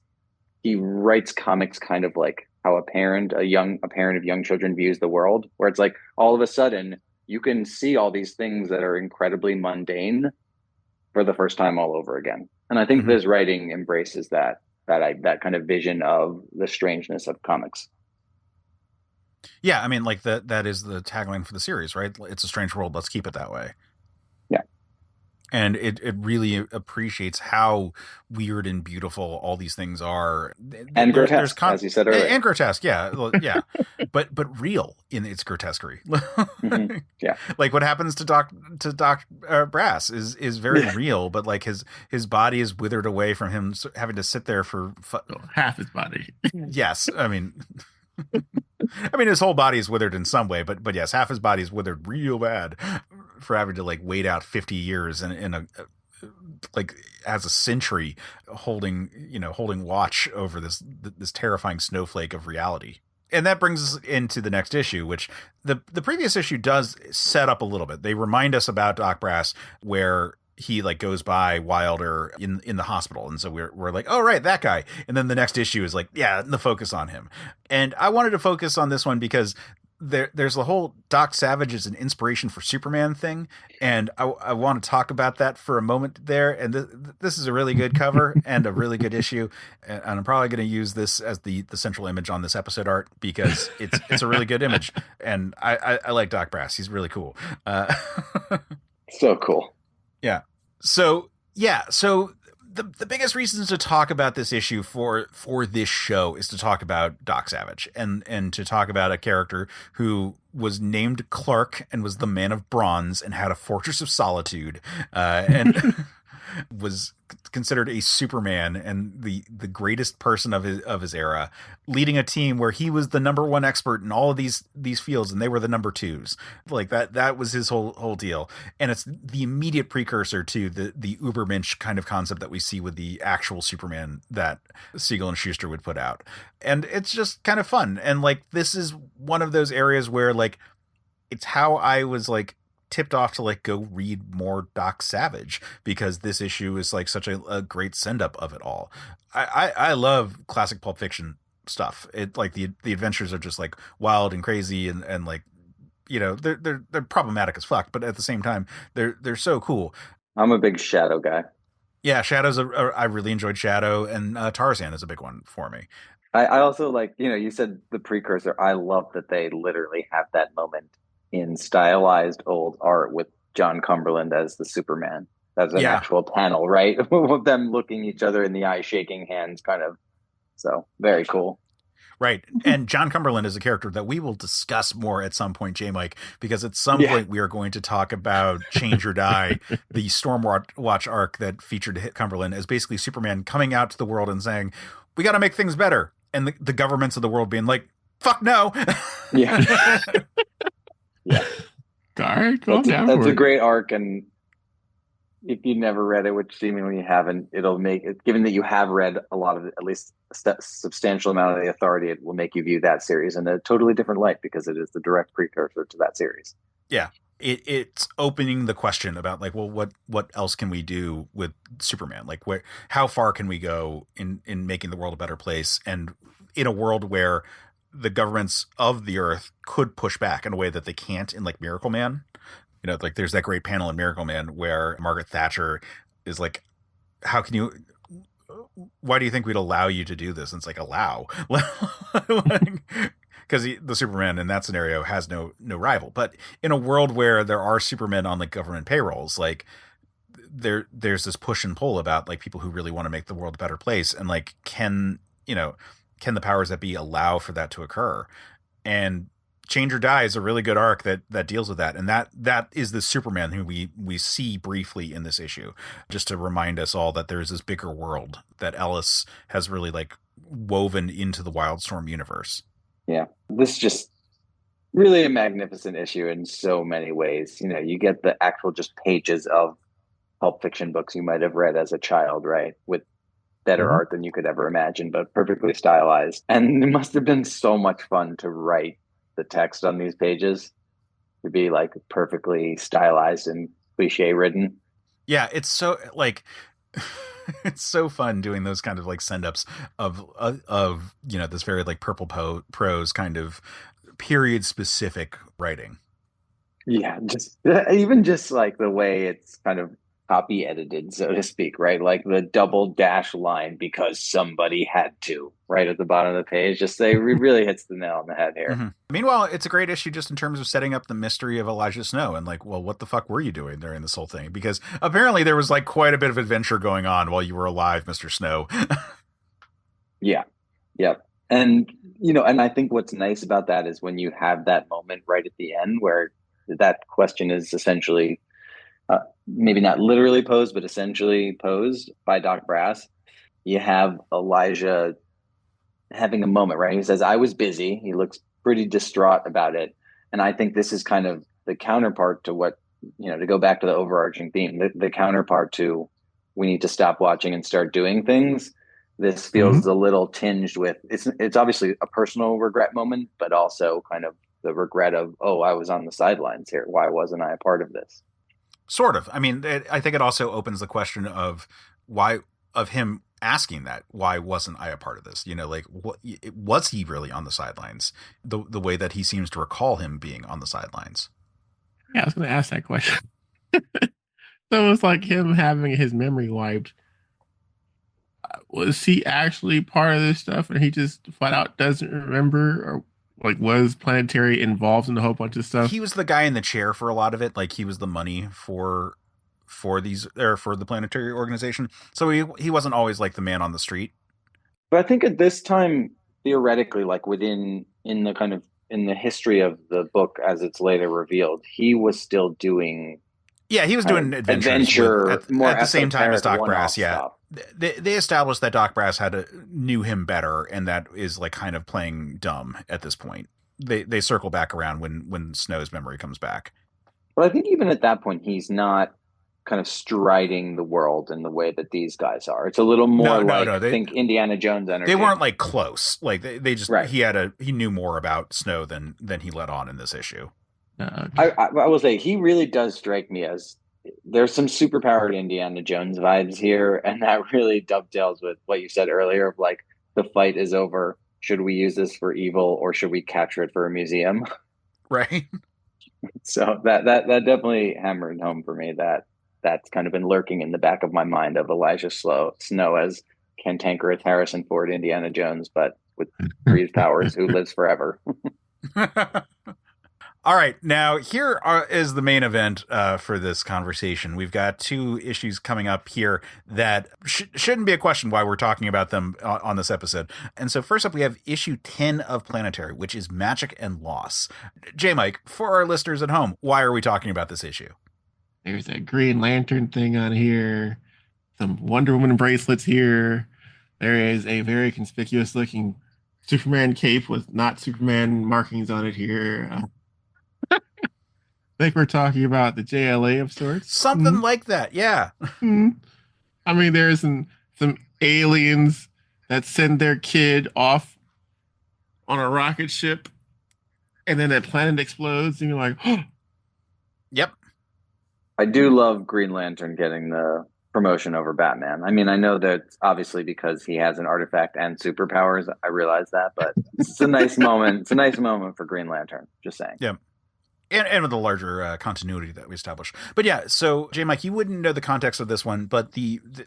he writes comics kind of like how a parent of young children views the world, where it's like all of a sudden you can see all these things that are incredibly mundane for the first time all over again. And I think this writing embraces that kind of vision of the strangeness of comics. Yeah, I mean, like that is the tagline for the series, right? It's a strange world. Let's keep it that way. Yeah. And it really appreciates how weird and beautiful all these things are. And grotesque, as you said earlier. And grotesque, yeah. Yeah. but real in its grotesquerie. Mm-hmm. Yeah. Like what happens to Doc Brass is very real, but like his body is withered away from him having to sit there for half his body. Yes. I mean his whole body is withered in some way, but yes, half his body is withered real bad for having to like wait out 50 years in a like as a century holding watch over this terrifying snowflake of reality. And that brings us into the next issue, which the previous issue does set up a little bit. They remind us about Doc Brass, where he like goes by Wilder in the hospital. And so we're like, oh, right, that guy. And then the next issue is like, yeah, the focus on him. And I wanted to focus on this one because there's the whole Doc Savage is an inspiration for Superman thing. And I want to talk about that for a moment there. And this is a really good cover and a really good issue. And I'm probably going to use this as the central image on this episode art because it's a really good image. And I like Doc Brass. He's really cool. So cool. Yeah. So the biggest reasons to talk about this issue for this show is to talk about Doc Savage and to talk about a character who was named Clark and was the man of bronze and had a fortress of solitude and was considered a Superman and the greatest person of his era, leading a team where he was the number one expert in all of these fields and they were the number twos. Like that was his whole deal. And it's the immediate precursor to the Ubermensch kind of concept that we see with the actual Superman that Siegel and Schuster would put out. And it's just kind of fun. And like this is one of those areas where like it's how I was like tipped off to like go read more Doc Savage, because this issue is like such a great send up of it all. I love classic Pulp Fiction stuff. It like the adventures are just like wild and crazy and like, you know, they're problematic as fuck, but at the same time they're so cool. I'm a big Shadow guy. Yeah, Shadow's I really enjoyed Shadow, and Tarzan is a big one for me. I also like, you know, you said the precursor. I love that they literally have that moment in stylized old art with John Cumberland as the Superman. That's an actual panel, right? Of them looking each other in the eye, shaking hands, kind of. So very cool. Right. And John Cumberland is a character that we will discuss more at some point, Jmike, because at some point we are going to talk about Change or Die, the Stormwatch arc that featured Cumberland as basically Superman coming out to the world and saying, we got to make things better. And the governments of the world being like, fuck no. Yeah. Yeah. All right, that's a great arc. And if you never read it, which seemingly you haven't, it'll make it, given that you have read a lot of it, at least a substantial amount of the Authority, it will make you view that series in a totally different light because it is the direct precursor to that series. Yeah. It's opening the question about like, well, what else can we do with Superman? Like how far can we go in making the world a better place? And in a world where the governments of the earth could push back in a way that they can't in like Miracle Man. You know, like there's that great panel in Miracle Man where Margaret Thatcher is like, why do you think we'd allow you to do this? And it's like, allow. Because the Superman in that scenario has no rival. But in a world where there are Supermen on like government payrolls, like there's this push and pull about like people who really want to make the world a better place. And like, can the powers that be allow for that to occur? And Change or Die is a really good arc that deals with that. And that is the Superman who we see briefly in this issue, just to remind us all that there's this bigger world that Ellis has really like woven into the Wildstorm universe. Yeah. This is just really a magnificent issue in so many ways. You know, you get the actual just pages of Pulp Fiction books you might have read as a child, right? With better art than you could ever imagine, but perfectly stylized. And it must have been so much fun to write the text on these pages to be like perfectly stylized and cliche ridden. Yeah, it's so like it's so fun doing those kind of like send ups of you know, this very like purple prose kind of period specific writing. Yeah, just even just like the way it's kind of copy edited, so to speak, right? Like the double dash line because somebody had to, right at the bottom of the page. Just say really hits the nail on the head here. Mm-hmm. Meanwhile, it's a great issue just in terms of setting up the mystery of Elijah Snow and like, well, what the fuck were you doing during this whole thing? Because apparently there was like quite a bit of adventure going on while you were alive, Mr. Snow. Yeah. And, you know, and I think what's nice about that is when you have that moment right at the end where that question is essentially maybe not literally posed, but essentially posed by Doc Brass. You have Elijah having a moment, right? He says, I was busy. He looks pretty distraught about it. And I think this is kind of the counterpart to what, you know, to go back to the overarching theme, the counterpart to we need to stop watching and start doing things. This feels a little tinged with, it's obviously a personal regret moment, but also kind of the regret of, oh, I was on the sidelines here. Why wasn't I a part of this? Sort of. I mean, I think it also opens the question of him asking that, why wasn't I a part of this? You know, like, what was he really on the sidelines? The way that he seems to recall him being on the sidelines. Yeah, I was going to ask that question. So it's like him having his memory wiped. Was he actually part of this stuff, and he just flat out doesn't remember, or like was Planetary involved in a whole bunch of stuff? He was the guy in the chair for a lot of it. Like he was the money for the Planetary organization. So he wasn't always like the man on the street. But I think at this time, theoretically, like in the history of the book as it's later revealed, he was still doing. Yeah, he was doing adventure at the same time as Doc Brass. Yeah, they established that Doc Brass knew him better, and that is like kind of playing dumb at this point. They circle back around when Snow's memory comes back. Well, I think even at that point, he's not kind of striding the world in the way that these guys are. It's a little more think Indiana Jones energy. They weren't like close. Like they just he knew more about Snow than he let on in this issue. Okay. I will say he really does strike me as there's some superpowered Indiana Jones vibes here, and that really dovetails with what you said earlier of like the fight is over. Should we use this for evil or should we capture it for a museum? Right. So that definitely hammered home for me that that's kind of been lurking in the back of my mind of Snow as cantankerous Harrison Ford Indiana Jones, but with Breeze powers who lives forever. All right, now is the main event for this conversation. We've got two issues coming up here that shouldn't be a question why we're talking about them on this episode. And so first up, we have issue 10 of Planetary, which is Magic and Loss. Jmike, for our listeners at home, why are we talking about this issue? There's a Green Lantern thing on here, some Wonder Woman bracelets here. There is a very conspicuous looking Superman cape with not Superman markings on it here. I think we're talking about the JLA of sorts. Something like that, yeah. I mean, there's some aliens that send their kid off on a rocket ship, and then that planet explodes, and you're like, oh. Yep. I do love Green Lantern getting the promotion over Batman. I mean, I know that obviously because he has an artifact and superpowers, I realize that, but it's a nice moment. It's a nice moment for Green Lantern. Just saying. Yeah. And with the larger continuity that we established. But yeah, so Jmike, you wouldn't know the context of this one, but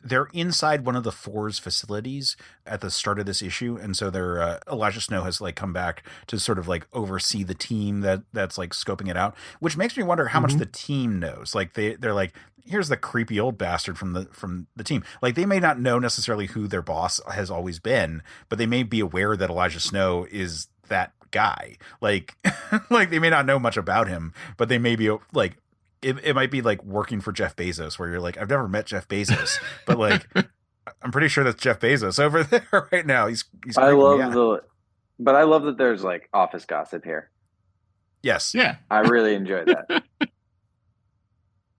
they're inside one of the Four's facilities at the start of this issue, and so they're Elijah Snow has like come back to sort of like oversee the team that's like scoping it out, which makes me wonder how much the team knows. Like they're like, here's the creepy old bastard from the team. Like they may not know necessarily who their boss has always been, but they may be aware that Elijah Snow is that guy. Like like they may not know much about him, but they may be like it might be like working for Jeff Bezos, where you're like, I've never met Jeff Bezos, but like I'm pretty sure that's Jeff Bezos over there right now. He's I love I love that there's like office gossip here. Yes. Yeah. I really enjoy that.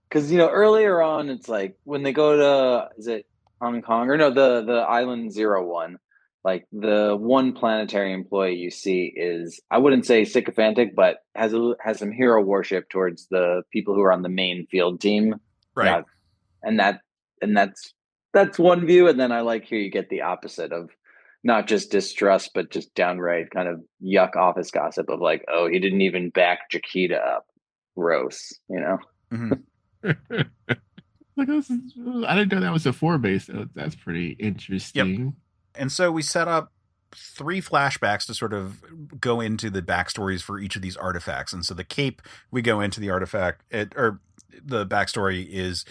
Because earlier on it's like when they go to, is it Hong Kong or no, the Island 01, like the one Planetary employee you see is, I wouldn't say sycophantic, but has some hero worship towards the people who are on the main field team. Right. And that's one view. And then I like here you get the opposite of not just distrust, but just downright kind of yuck office gossip of like, oh, he didn't even back Jaquita up. Gross, Mm-hmm. Like I didn't know that was a 4-base. So that's pretty interesting. Yep. And so we set up 3 flashbacks to sort of go into the backstories for each of these artifacts. And so the cape, we go into the artifact, or the backstory is,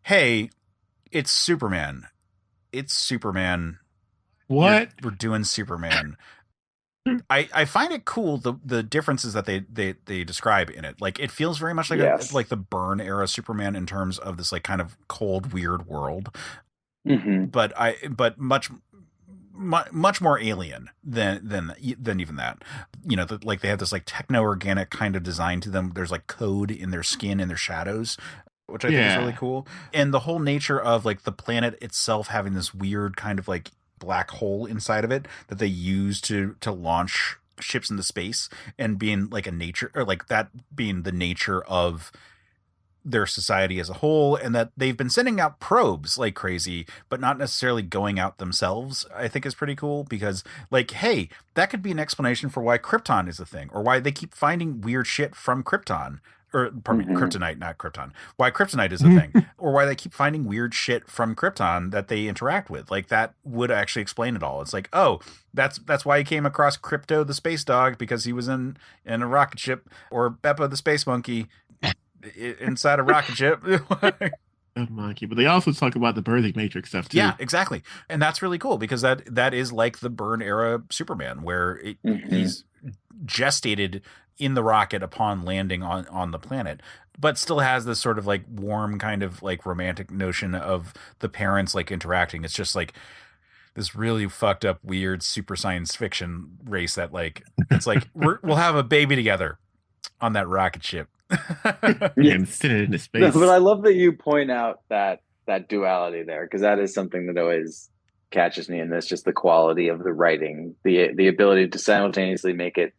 hey, it's Superman. It's Superman. What? We're doing Superman. I find it cool the differences that they describe in it. Like it feels very much like like the Byrne era Superman in terms of this like kind of cold, weird world. Mm-hmm. But much more alien than even that. Like they have this like techno-organic kind of design to them. There's like code in their skin and their shadows, which I think is really cool. And the whole nature of like the planet itself having this weird kind of like black hole inside of it that they use to launch ships into space, and being like a nature, or like that being the nature of their society as a whole, and that they've been sending out probes like crazy, but not necessarily going out themselves, I think is pretty cool, because like, hey, that could be an explanation for why Krypton is a thing, or why they keep finding weird shit from Krypton, or pardon me, Kryptonite, not Krypton, why Kryptonite is a thing, or why they keep finding weird shit from Krypton that they interact with. Like that would actually explain it all. It's like, oh, that's why he came across Crypto the space dog, because he was in a rocket ship, or Beppa the space monkey inside a rocket ship. Monkey, but they also talk about the birthing matrix stuff too. Yeah, exactly. And that's really cool, because that is like the Byrne era Superman, where he's gestated in the rocket upon landing on the planet, but still has this sort of like warm kind of like romantic notion of the parents like interacting. It's just like this really fucked up, weird, super science fiction race that like, it's like we'll have a baby together on that rocket ship. And send it into space. No, but I love that you point out that duality there, because that is something that always catches me in this, just the quality of the writing, the ability to simultaneously make it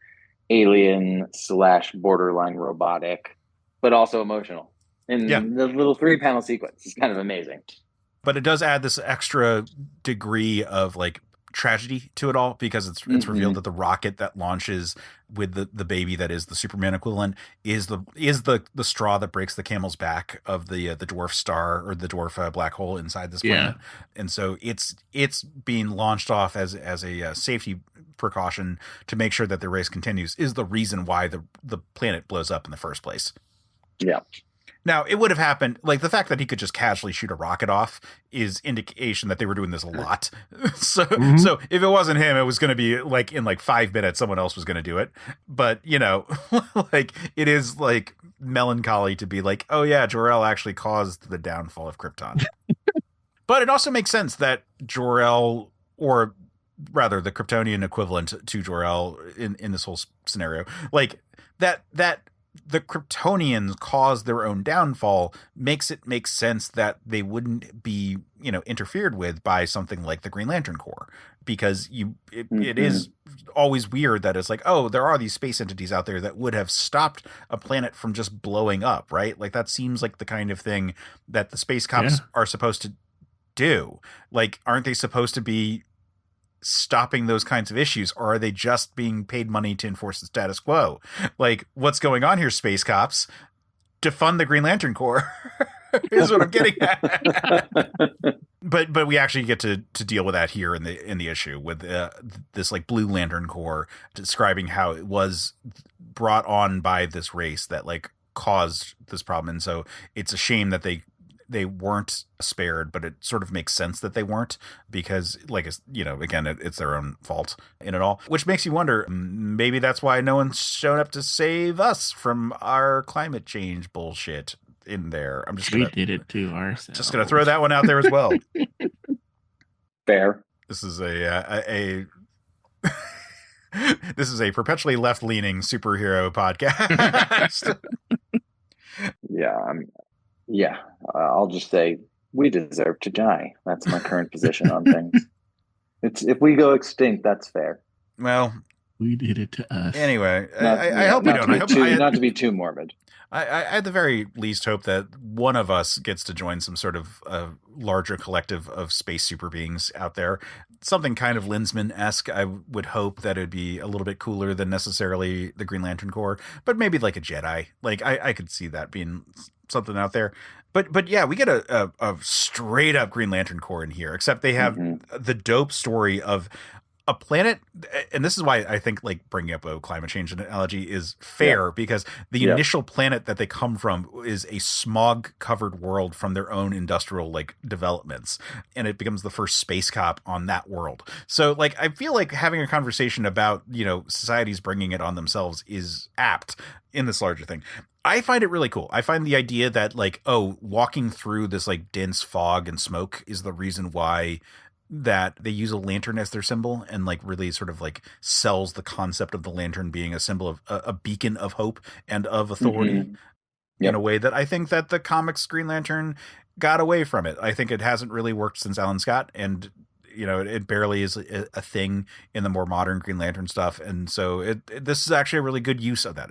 alien slash borderline robotic, but also emotional. Yeah. And the little 3-panel sequence is kind of amazing. But it does add this extra degree of like tragedy to it all, because it's revealed that the rocket that launches with the baby that is the Superman equivalent is the straw that breaks the camel's back of the dwarf star, or the dwarf black hole inside this planet. And so it's being launched off as a safety precaution to make sure that the race continues, is the reason why the planet blows up in the first place. Yeah. Now, it would have happened, like the fact that he could just casually shoot a rocket off is indication that they were doing this a lot. So if it wasn't him, it was going to be like in like 5 minutes, someone else was going to do it. But, you know, like it is like melancholy to be like, oh yeah, Jor-El actually caused the downfall of Krypton. But it also makes sense that Jor-El, or rather the Kryptonian equivalent to Jor-El in this whole scenario, like that the Kryptonians caused their own downfall makes it make sense that they wouldn't be, you know, interfered with by something like the Green Lantern Corps, because it is always weird that it's like, oh, there are these space entities out there that would have stopped a planet from just blowing up, right? Like that seems like the kind of thing that the space cops are supposed to do. Like, aren't they supposed to be stopping those kinds of issues, or are they just being paid money to enforce the status quo? Like, what's going on here, space cops? Defund the Green Lantern Corps is what I'm getting at. But we actually get to deal with that here in the issue with this like Blue Lantern Corps describing how it was brought on by this race that like caused this problem, and so it's a shame that they weren't spared, but it sort of makes sense that they weren't, because like, you know, again, it's their own fault in it all, which makes you wonder, maybe that's why no one's shown up to save us from our climate change bullshit in there. We did it to ourselves. Just gonna throw that one out there as well. Fair. This is a this is a perpetually left-leaning superhero podcast. Yeah, I'll just say we deserve to die. That's my current position on things. If we go extinct, that's fair. Well, we did it to us. Anyway, I hope we don't. Not to be too morbid. I at the very least hope that one of us gets to join some sort of larger collective of space super beings out there. Something kind of Linsman-esque. I would hope that it'd be a little bit cooler than necessarily the Green Lantern Corps, but maybe like a Jedi. Like I could see that being something out there. But yeah, we get a straight up Green Lantern Corps in here, except they have the dope story of a planet, and this is why I think like bringing up a climate change analogy is fair, because the initial planet that they come from is a smog covered world from their own industrial like developments, and it becomes the first space cop on that world. So like I feel like having a conversation about, you know, societies bringing it on themselves is apt in this larger thing. I find it really cool. I find the idea that like, oh, walking through this like dense fog and smoke is the reason why that they use a lantern as their symbol, and like really sort of like sells the concept of the lantern being a symbol of a beacon of hope and of authority in a way that I think that the comics Green Lantern got away from it. I think it hasn't really worked since Alan Scott, and you know, it barely is a thing in the more modern Green Lantern stuff. And so this is actually a really good use of that.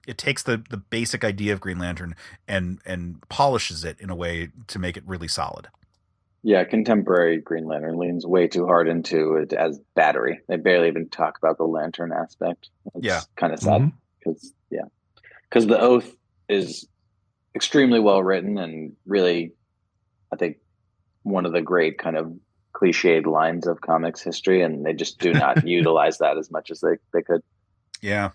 It takes the basic idea of Green Lantern and polishes it in a way to make it really solid. Yeah, contemporary Green Lantern leans way too hard into it as battery. They barely even talk about the lantern aspect. It's kind of sad because the Oath is extremely well written and really, I think, one of the great kind of cliched lines of comics history, and they just do not utilize that as much as they could. Yeah.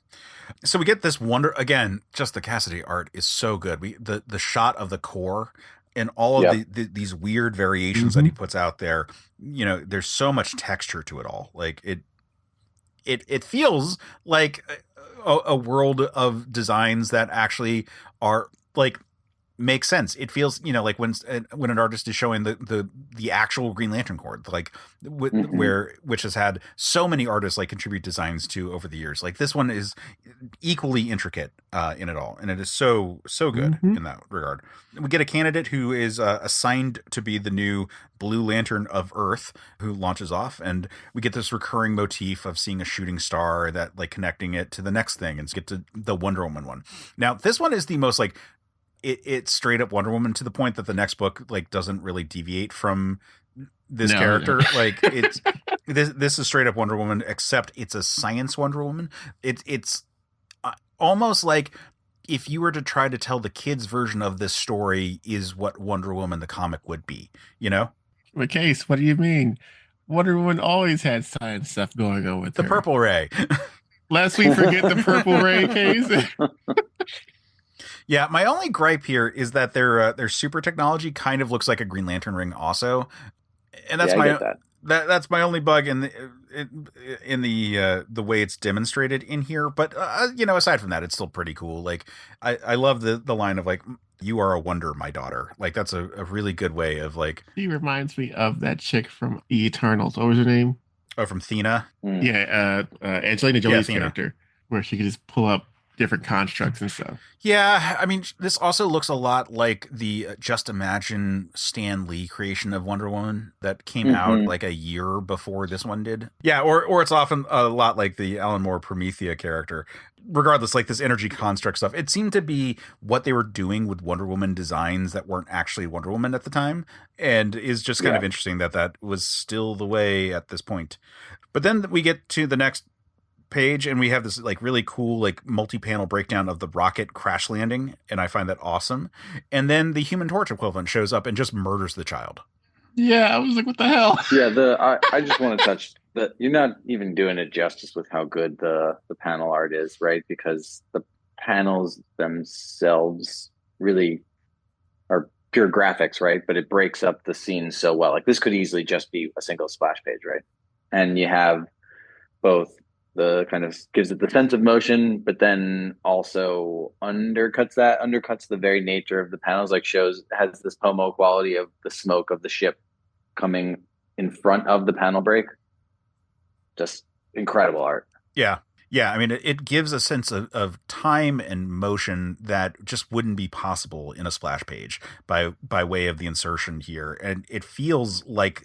So we get this wonder again. Just the Cassaday art is so good. The shot of the core and all of these weird variations that he puts out there, you know, there's so much texture to it all. Like it feels like a world of designs that actually are like makes sense. It feels, like when an artist is showing the actual Green Lantern Corps, like which has had so many artists like contribute designs to over the years. Like this one is equally intricate in it all, and it is so good in that regard. We get a candidate who is assigned to be the new Blue Lantern of Earth, who launches off, and we get this recurring motif of seeing a shooting star that like connecting it to the next thing, and get to the Wonder Woman one. Now this one is the most like it's straight up Wonder Woman, to the point that the next book like doesn't really deviate from this character. Like it's this is straight up Wonder Woman, except it's a science Wonder Woman. It's almost like if you were to try to tell the kids' version of this story is what Wonder Woman the comic would be, But Case, what do you mean? Wonder Woman always had science stuff going on with the her. Purple Ray. Lest we forget the Purple Ray, Case. Yeah, my only gripe here is that their super technology kind of looks like a Green Lantern ring, also, and that's that's my only bug in the way it's demonstrated in here. But aside from that, it's still pretty cool. Like I love the line of like, "You are a wonder, my daughter." Like that's a really good way of like. She reminds me of that chick from Eternals. What was her name? Oh, from Thena. Yeah, Angelina Jolie's character, where she could just pull up different constructs and stuff. Yeah, I mean, this also looks a lot like the Just Imagine Stan Lee creation of Wonder Woman that came out like a year before this one did. Yeah, or it's often a lot like the Alan Moore Promethea character. Regardless, like this energy construct stuff, it seemed to be what they were doing with Wonder Woman designs that weren't actually Wonder Woman at the time, and is just kind of interesting that was still the way at this point. But then we get to the next page and we have this like really cool like multi-panel breakdown of the rocket crash landing, and I find that awesome. And then the Human Torch equivalent shows up and just murders the child. Yeah, I was like, what the hell? Yeah, I just want to touch that. You're not even doing it justice with how good the panel art is, right? Because the panels themselves really are pure graphics, right? But it breaks up the scene so well. Like this could easily just be a single splash page, right? And you have both the kind of gives it the sense of motion, but then also undercuts the very nature of the panels, like has this Pomo quality of the smoke of the ship coming in front of the panel break. Just incredible art. Yeah. I mean, it gives a sense of time and motion that just wouldn't be possible in a splash page by way of the insertion here. And it feels like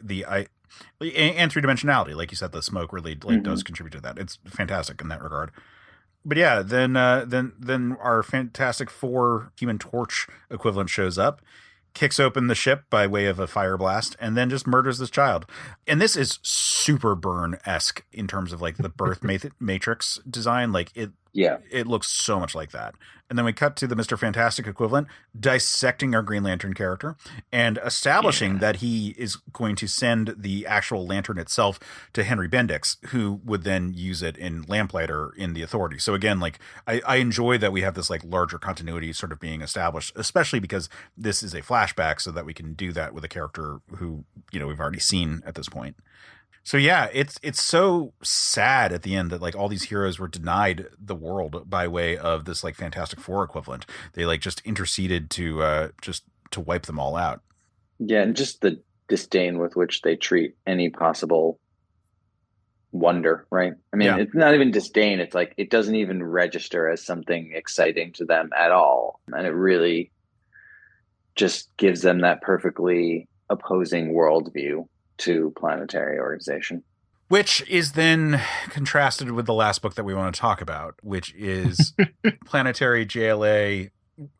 and three dimensionality, like you said, the smoke really does contribute to that. It's fantastic in that regard. But yeah, then our Fantastic Four Human Torch equivalent shows up, kicks open the ship by way of a fire blast, and then just murders this child. And this is super Byrne-esque in terms of like the birth matrix design. Like it looks so much like that. And then we cut to the Mr. Fantastic equivalent dissecting our Green Lantern character and establishing that he is going to send the actual lantern itself to Henry Bendix, who would then use it in Lamplighter in the Authority. So again, like I enjoy that we have this like larger continuity sort of being established, especially because this is a flashback, so that we can do that with a character who, we've already seen at this point. So yeah, it's so sad at the end that like all these heroes were denied the world by way of this like Fantastic Four equivalent. They like just interceded to wipe them all out. Yeah, and just the disdain with which they treat any possible wonder, right? I mean, It's not even disdain. It's like it doesn't even register as something exciting to them at all. And it really just gives them that perfectly opposing worldview to Planetary organization. Which is then contrasted with the last book that we want to talk about, which is Planetary JLA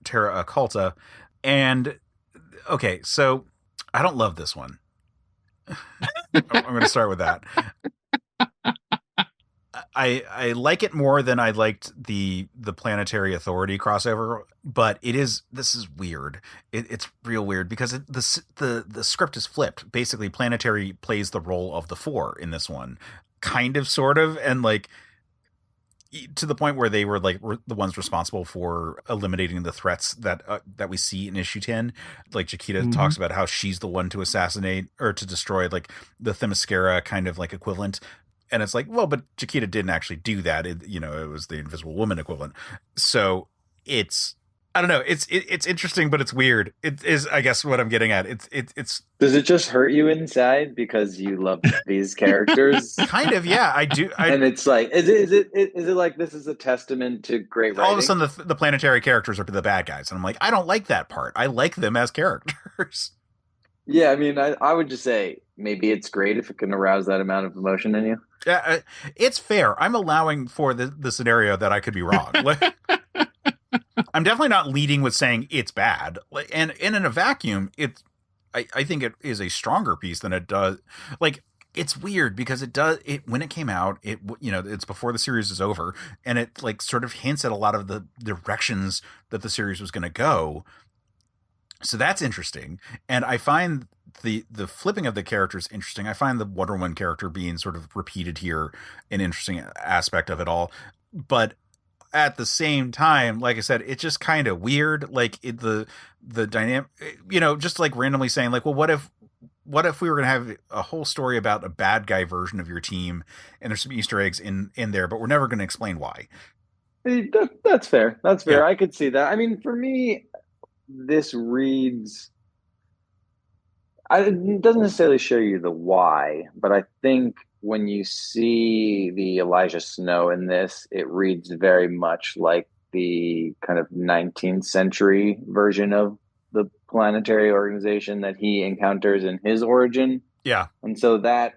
Terra Occulta. And okay, so I don't love this one. I'm going to start with that. I like it more than I liked the Planetary Authority crossover, but this is weird. It's real weird because the script is flipped. Basically, Planetary plays the role of the Four in this one, kind of, sort of, and like to the point where they were the ones responsible for eliminating the threats that we see in issue 10. Like Jaquita talks about how she's the one to assassinate or to destroy like the Themyscira kind of like equivalent. And it's like, well, but Jaquita didn't actually do that. It was the Invisible Woman equivalent. So I don't know. It's interesting, but it's weird. It is, I guess, what I'm getting at. It's Does it just hurt you inside because you love these characters? kind of, yeah. I do. And it's like, is it like this is a testament to great writing? All of a sudden, the planetary characters are the bad guys, and I'm like, I don't like that part. I like them as characters. Yeah, I mean, I would just say maybe it's great if it can arouse that amount of emotion in you. Yeah, it's fair. I'm allowing for the scenario that I could be wrong. I'm definitely not leading with saying it's bad. And in a vacuum, I think it is a stronger piece than it does. Like, it's weird because when it came out, it's before the series is over, and it like sort of hints at a lot of the directions that the series was going to go. So that's interesting. And I find the flipping of the characters interesting. I find the Wonder Woman character being sort of repeated here an interesting aspect of it all. But at the same time, like I said, it's just kind of weird. Like the dynamic, just like randomly saying like, well, what if we were going to have a whole story about a bad guy version of your team, and there's some Easter eggs in there, but we're never going to explain why. That's fair. That's fair. Yeah. I could see that. I mean, for me, this reads, it doesn't necessarily show you the why, but I think when you see the Elijah Snow in this, it reads very much like the kind of 19th century version of the planetary organization that he encounters in his origin. Yeah. And so that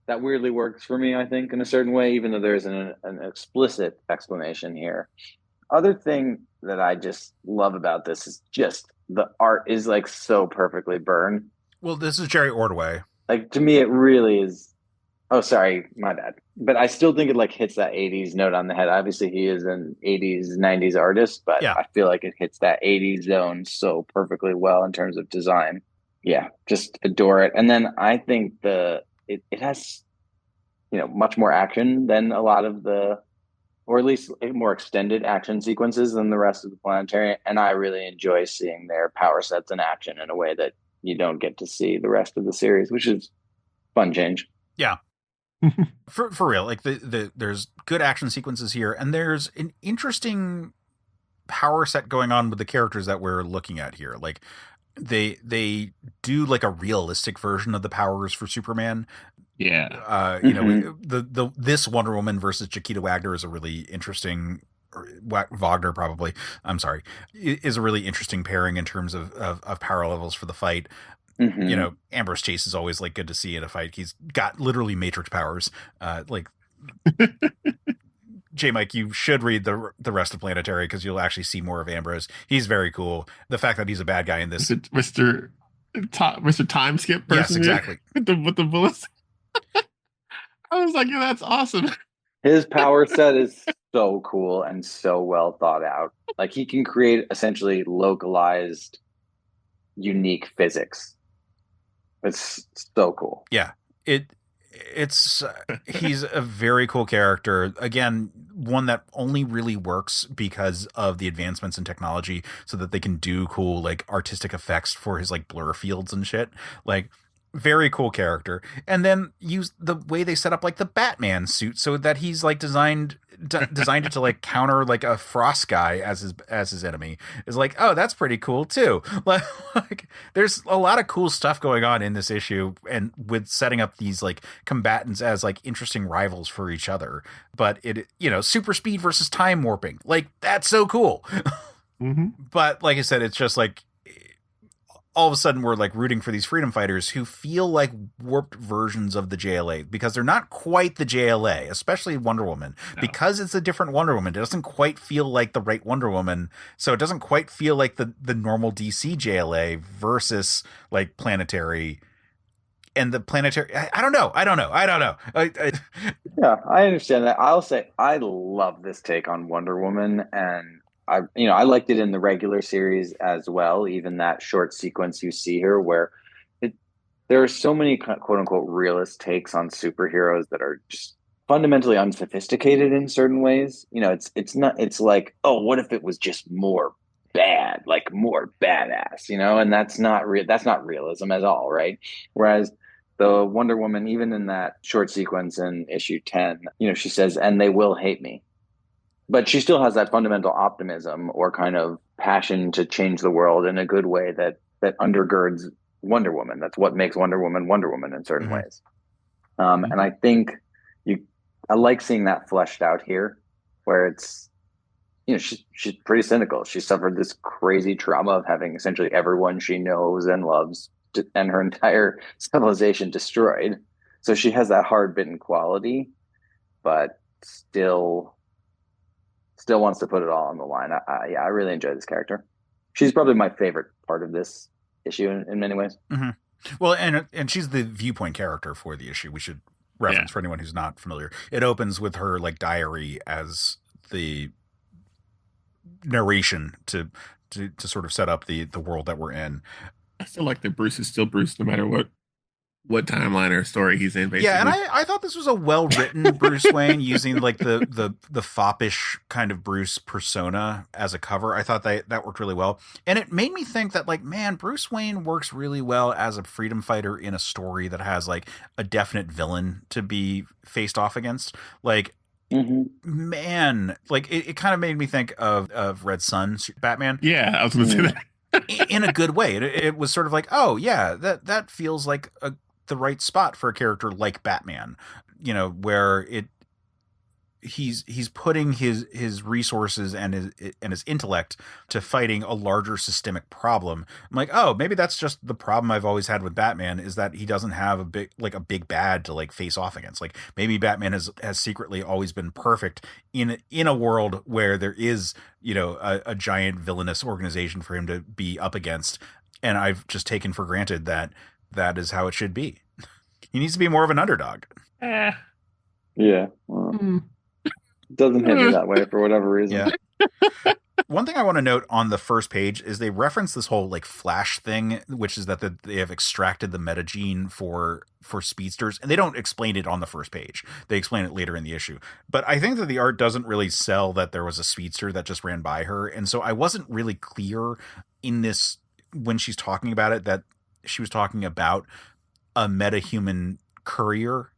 weirdly works for me, I think, in a certain way, even though there's an explicit explanation here. Other thing that I just love about this is just the art is like so perfectly burned. Well, this is Jerry Ordway. Like, to me, it really is. Oh, sorry, my bad. But I still think it like hits that 80s note on the head. Obviously, he is an 80s, 90s artist, but yeah. I feel like it hits that 80s zone so perfectly well in terms of design. Yeah, just adore it. And then I think it has, much more action than a lot of or at least more extended action sequences than the rest of the Planetary. And I really enjoy seeing their power sets in action in a way that you don't get to see the rest of the series, which is fun change. Yeah. For real, like there's good action sequences here, and there's an interesting power set going on with the characters that we're looking at here. Like they do like a realistic version of the powers for Superman. Yeah. This Wonder Woman versus Chiquita Wagner is a really interesting. Wagner, probably. I'm sorry, is a really interesting pairing in terms of power levels for the fight. Mm-hmm. Ambrose Chase is always like good to see in a fight. He's got literally Matrix powers. Jmike, you should read the rest of Planetary because you'll actually see more of Ambrose. He's very cool. The fact that he's a bad guy in this, Mr. Time Skip person. Yes, exactly. With the bullets. I was like, yeah, that's awesome. His power set is so cool and so well thought out. Like, he can create essentially localized, unique physics. It's so cool. Yeah, it's he's a very cool character. Again, one that only really works because of the advancements in technology, so that they can do cool like artistic effects for his like blur fields and shit. Like, very cool character. And then use the way they set up like the Batman suit so that he's like designed it to like counter like a frost guy as his enemy is like, oh, that's pretty cool too. Like there's a lot of cool stuff going on in this issue, and with setting up these like combatants as like interesting rivals for each other. But it, super speed versus time warping, like that's so cool. Mm-hmm. But like I said, it's just like all of a sudden we're like rooting for these freedom fighters who feel like warped versions of the JLA, because they're not quite the JLA, especially Wonder Woman. No. Because it's a different Wonder Woman. It doesn't quite feel like the right Wonder Woman. So it doesn't quite feel like the normal DC JLA versus like Planetary. And the Planetary, I don't know. Yeah, I understand that. I'll say I love this take on Wonder Woman, and I liked it in the regular series as well. Even that short sequence you see here, where there are so many quote unquote realist takes on superheroes that are just fundamentally unsophisticated in certain ways. It's like, oh, what if it was just more bad, like more badass, and that's not realism at all, right? Whereas the Wonder Woman, even in that short sequence in issue 10, she says, and they will hate me. But she still has that fundamental optimism or kind of passion to change the world in a good way that undergirds Wonder Woman. That's what makes Wonder Woman Wonder Woman in certain ways. And I think I like seeing that fleshed out here, where it's, she's pretty cynical. She suffered this crazy trauma of having essentially everyone she knows and loves and her entire civilization destroyed. So she has that hard-bitten quality, but still wants to put it all on the line. I really enjoy this character. She's probably my favorite part of this issue in many ways. Well, and she's the viewpoint character for the issue. We should reference for anyone who's not familiar. It opens with her like diary as the narration to sort of set up the world that we're in. I feel like that Bruce is still Bruce no matter what timeline or story he's in, basically. Yeah, and I thought this was a well-written Bruce Wayne, using like the foppish kind of Bruce persona as a cover. I thought that worked really well. And it made me think that, like, man, Bruce Wayne works really well as a freedom fighter in a story that has like a definite villain to be faced off against. Like, man, like it kind of made me think of Red Son Batman. Yeah, I was going to say that. In a good way. It was sort of like, oh yeah, that feels like the right spot for a character like Batman, where he's putting his resources and his intellect to fighting a larger systemic problem. I'm like, oh, maybe that's just the problem I've always had with Batman, is that he doesn't have a big bad to like face off against. Like, maybe Batman has secretly always been perfect in a world where there is, a giant villainous organization for him to be up against. And I've just taken for granted that is how it should be. He needs to be more of an underdog. Yeah. Well, doesn't hit me that way for whatever reason. Yeah. One thing I want to note on the first page is they reference this whole like Flash thing, which is that they have extracted the metagene for speedsters, and they don't explain it on the first page. They explain it later in the issue. But I think that the art doesn't really sell that there was a speedster that just ran by her, and so I wasn't really clear in this when she's talking about it that she was talking about a metahuman courier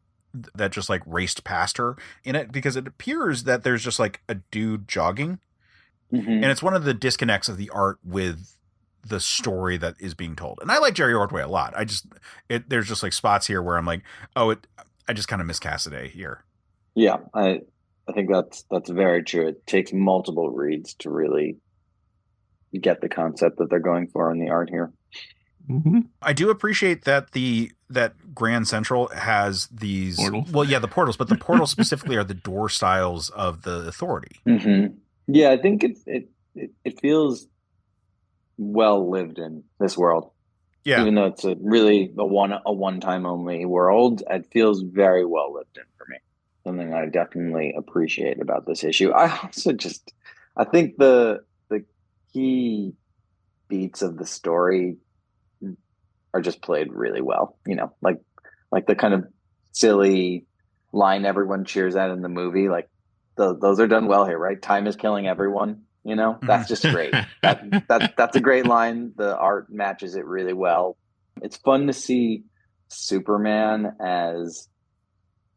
that just like raced past her in it, because it appears that there's just like a dude jogging. And it's one of the disconnects of the art with the story that is being told. And I like Jerry Ordway a lot. There's just like spots here where I'm like, I just kind of miss Cassaday here. Yeah, I think that's very true. It takes multiple reads to really get the concept that they're going for in the art here. I do appreciate that that Grand Central has these portals. Well, yeah, the portals, but the portals specifically are the door styles of the Authority. Yeah, I think it feels well lived in this world. Yeah, even though it's a one-time only world, it feels very well lived in for me. Something I definitely appreciate about this issue. I also I think the key beats of the story are just played really well. Like the kind of silly line everyone cheers at in the movie. Like those are done well here, right? Time is killing everyone. That's just great. That's a great line. The art matches it really well. It's fun to see Superman as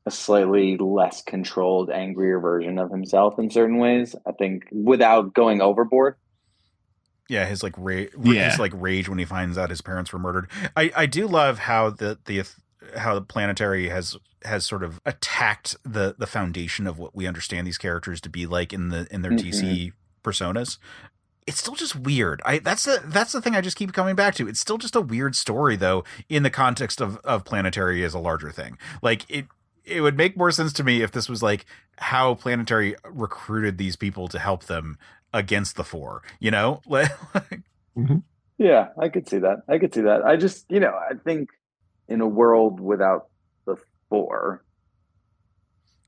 a slightly less controlled, angrier version of himself in certain ways. I think without going overboard. Yeah, his like rage when he finds out his parents were murdered. I do love how how the Planetary has sort of attacked the foundation of what we understand these characters to be like in their TC personas. It's still just weird. That's the thing I just keep coming back to. It's still just a weird story though, in the context of Planetary as a larger thing. Like it would make more sense to me if this was like how Planetary recruited these people to help them against the Four, Yeah, I could see that. I just, I think in a world without the Four,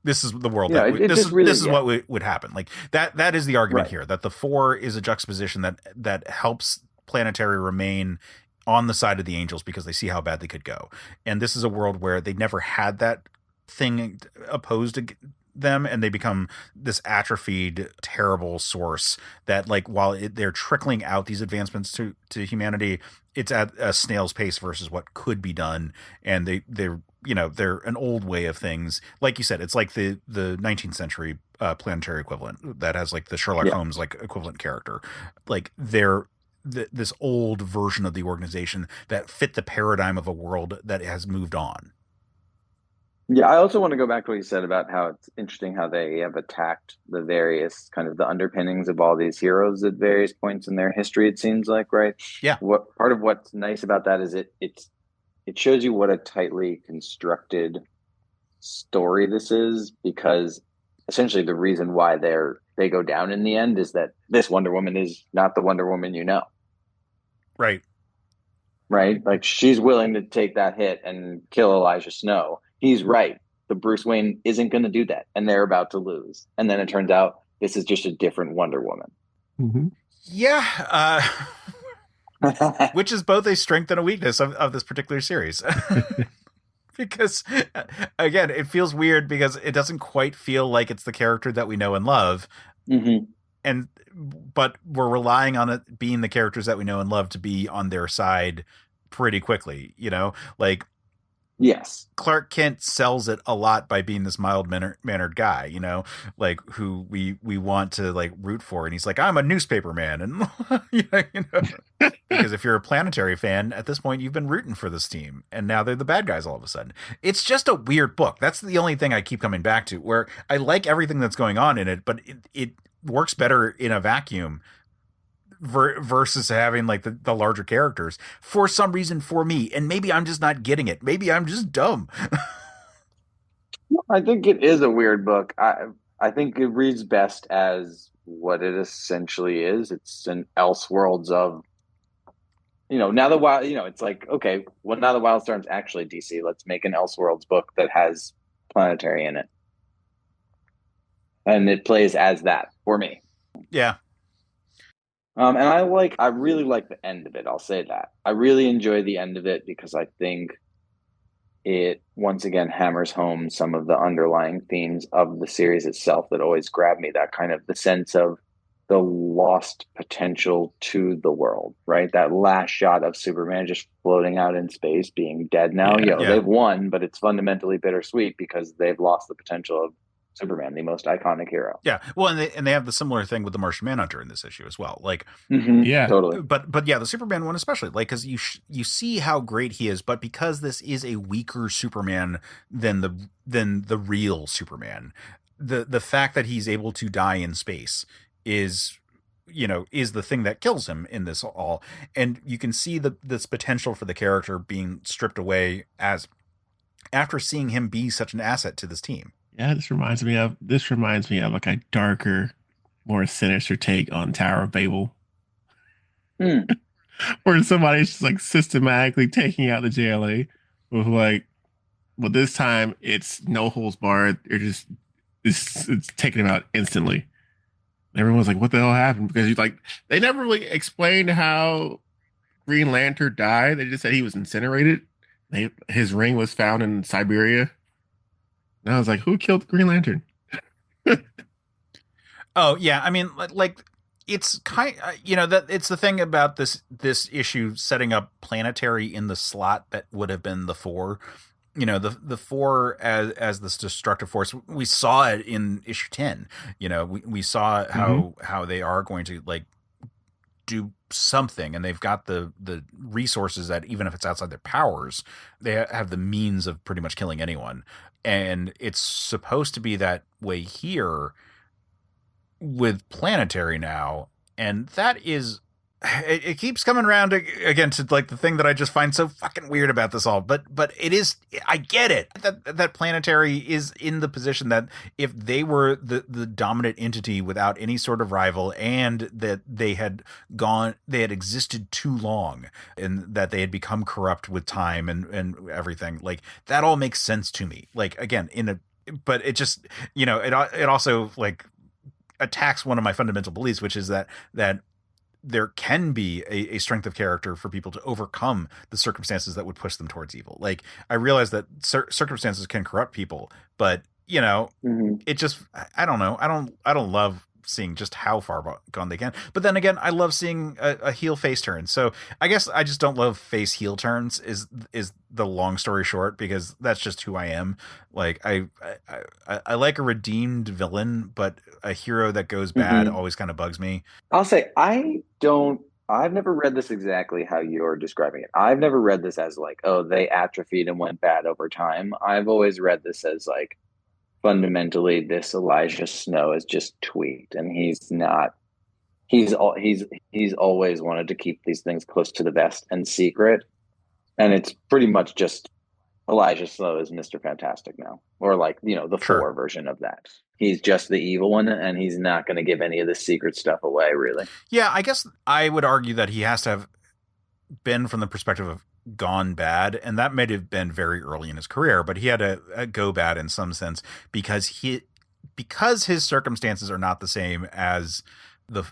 this is the world this is what would happen. Like that is the argument here, that the Four is a juxtaposition that helps Planetary remain on the side of the Angels because they see how bad they could go. And this is a world where they never had that thing opposed to them, and they become this atrophied, terrible source that, like, while they're trickling out these advancements to humanity, it's at a snail's pace versus what could be done, and they're they're an old way of things. Like you said, it's like the 19th century Planetary equivalent that has like the Sherlock Holmes like equivalent character. Like they're this old version of the organization that fit the paradigm of a world that has moved on. Yeah, I also want to go back to what you said about how it's interesting how they have attacked the various kind of the underpinnings of all these heroes at various points in their history, it seems like, right? Yeah. What part of what's nice about that is it shows you what a tightly constructed story this is, because essentially the reason why they go down in the end is that this Wonder Woman is not the Wonder Woman you know. Right. Right? Like she's willing to take that hit and kill Elijah Snow. He's right. The Bruce Wayne isn't going to do that, and they're about to lose. And then it turns out this is just a different Wonder Woman. Mm-hmm. Yeah. Which is both a strength and a weakness of this particular series. Because, again, it feels weird because it doesn't quite feel like it's the character that we know and love. Mm-hmm. But we're relying on it being the characters that we know and love to be on their side pretty quickly, like. Yes. Clark Kent sells it a lot by being this mild-mannered guy, like who we want to like root for. And he's like, I'm a newspaper man. And, because if you're a Planetary fan at this point, you've been rooting for this team and now they're the bad guys all of a sudden. It's just a weird book. That's the only thing I keep coming back to, where I like everything that's going on in it, but it works better in a vacuum versus having like the larger characters for some reason for me. And maybe I'm just not getting it. Maybe I'm just dumb. I think it is a weird book. I think it reads best as what it essentially is. It's an Elseworlds of, now it's like, okay, well, now the Wildstorm's actually DC. Let's make an Elseworlds book that has Planetary in it. And it plays as that for me. Yeah. And I really like the end of it. I'll say that. I really enjoy the end of it because I think it once again hammers home some of the underlying themes of the series itself that always grab me. That kind of the sense of the lost potential to the world, right? That last shot of Superman just floating out in space, being dead now. They've won, but it's fundamentally bittersweet because they've lost the potential of Superman, the most iconic hero. Yeah. Well, and they have the similar thing with the Martian Manhunter in this issue as well. Like, yeah, totally. But yeah, the Superman one especially, like, because you see how great he is, but because this is a weaker Superman than the real Superman, the fact that he's able to die in space is the thing that kills him in this all, and you can see this potential for the character being stripped away as after seeing him be such an asset to this team. Yeah, this reminds me of like a darker, more sinister take on Tower of Babel. Where somebody's just like systematically taking out the JLA with like, well, this time it's no holds barred. It's taking him out instantly. Everyone's like, what the hell happened? Because they never really explained how Green Lantern died. They just said he was incinerated. His ring was found in Siberia. And I was like, who killed Green Lantern? Oh, yeah. I mean, like it's kind that it's the thing about this issue setting up Planetary in the slot that would have been the Four. The Four as this destructive force. We saw it in issue 10. We saw how they are going to like do something, and they've got the resources that even if it's outside their powers, they have the means of pretty much killing anyone. And it's supposed to be that way here with Planetary now, and that is it keeps coming around again to like the thing that I just find so fucking weird about this all. But it is, I get it that Planetary is in the position that if they were the dominant entity without any sort of rival, and that they had existed too long, and that they had become corrupt with time and everything, like that all makes sense to me. Like again, but it just, it also like attacks one of my fundamental beliefs, which is that there can be a strength of character for people to overcome the circumstances that would push them towards evil. Like I realize that circumstances can corrupt people, but it just, I don't know. I don't love seeing just how far gone they can. But then again, I love seeing a heel face turn. So I guess I just don't love face heel turns is the long story short, because that's just who I am. Like I like a redeemed villain, but a hero that goes bad always kind of bugs me. I'll say I've never read this exactly how you're describing it. I've never read this as like, oh, they atrophied and went bad over time. I've always read this as like, fundamentally, this Elijah Snow is just tweaked, and he's always wanted to keep these things close to the vest and secret, and it's pretty much just Elijah Snow is Mr. Fantastic now, or like, you know, the Thor version of that. He's just the evil one, and he's not going to give any of the secret stuff away, really. Yeah, I guess I would argue that he has to have been from the perspective of gone bad, and that may have been very early in his career, but he had a go bad in some sense because his circumstances are not the same as the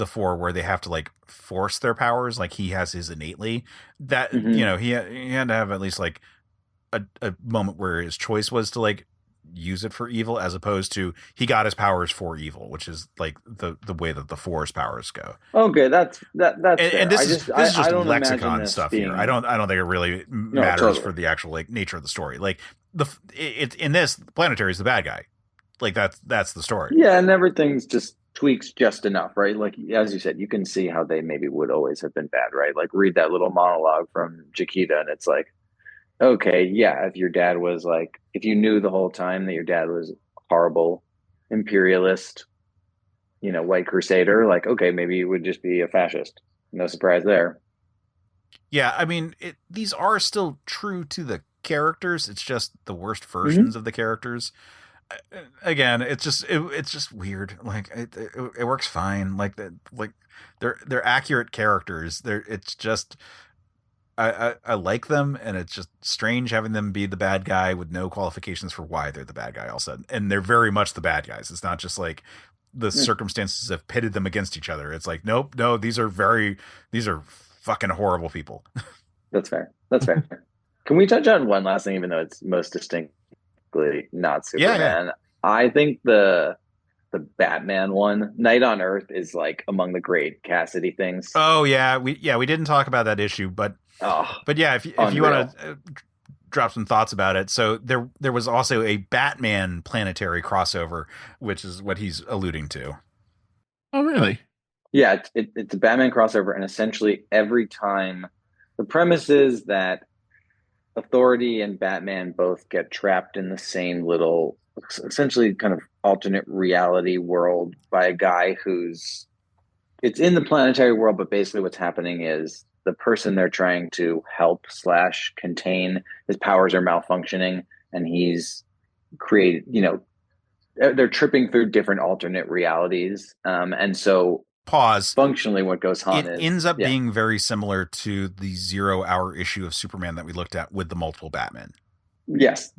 four, where they have to like force their powers. Like he has his innately that, you know, he had to have at least like a moment where his choice was to like use it for evil, as opposed to he got his powers for evil, which is like the way that the Force powers go. Okay, that's and this is just lexicon stuff here. I don't think it really matters for the actual like nature of the story. Like it in this, Planetary is the bad guy. Like that's the story. Yeah, and everything's just tweaks just enough, right? Like as you said, you can see how they maybe would always have been bad, right? Like read that little monologue from Chiquita, and it's like, okay, yeah, if your dad was like, if you knew the whole time that your dad was horrible, imperialist, you know, white crusader, like, okay, maybe he would just be a fascist. No surprise there. Yeah, I mean, these are still true to the characters. It's just the worst versions of the characters. Again, it's just weird. Like it works fine. Like they're accurate characters. It's just. I like them, and it's just strange having them be the bad guy with no qualifications for why they're the bad guy all of a sudden. And they're very much the bad guys. It's not just like the circumstances have pitted them against each other. It's like, nope, no, these are fucking horrible people. That's fair. Can we touch on one last thing, even though it's most distinctly not Superman? Yeah. I think the Batman one, Night on Earth, is like among the great Cassaday things. Oh yeah, we didn't talk about that issue, but yeah, if you want to drop some thoughts about it. So there was also a Batman Planetary crossover, which is what he's alluding to. Oh really? Yeah, it's a Batman crossover, and essentially every time the premise is that Authority and Batman both get trapped in the same little, essentially kind of alternate reality world by a guy it's in the planetary world, but basically what's happening is the person they're trying to help / contain, his powers are malfunctioning, and he's created, you know, they're tripping through different alternate realities. And so functionally what goes on ends up being very similar to the 0 hour issue of Superman that we looked at with the multiple Batman. Yes.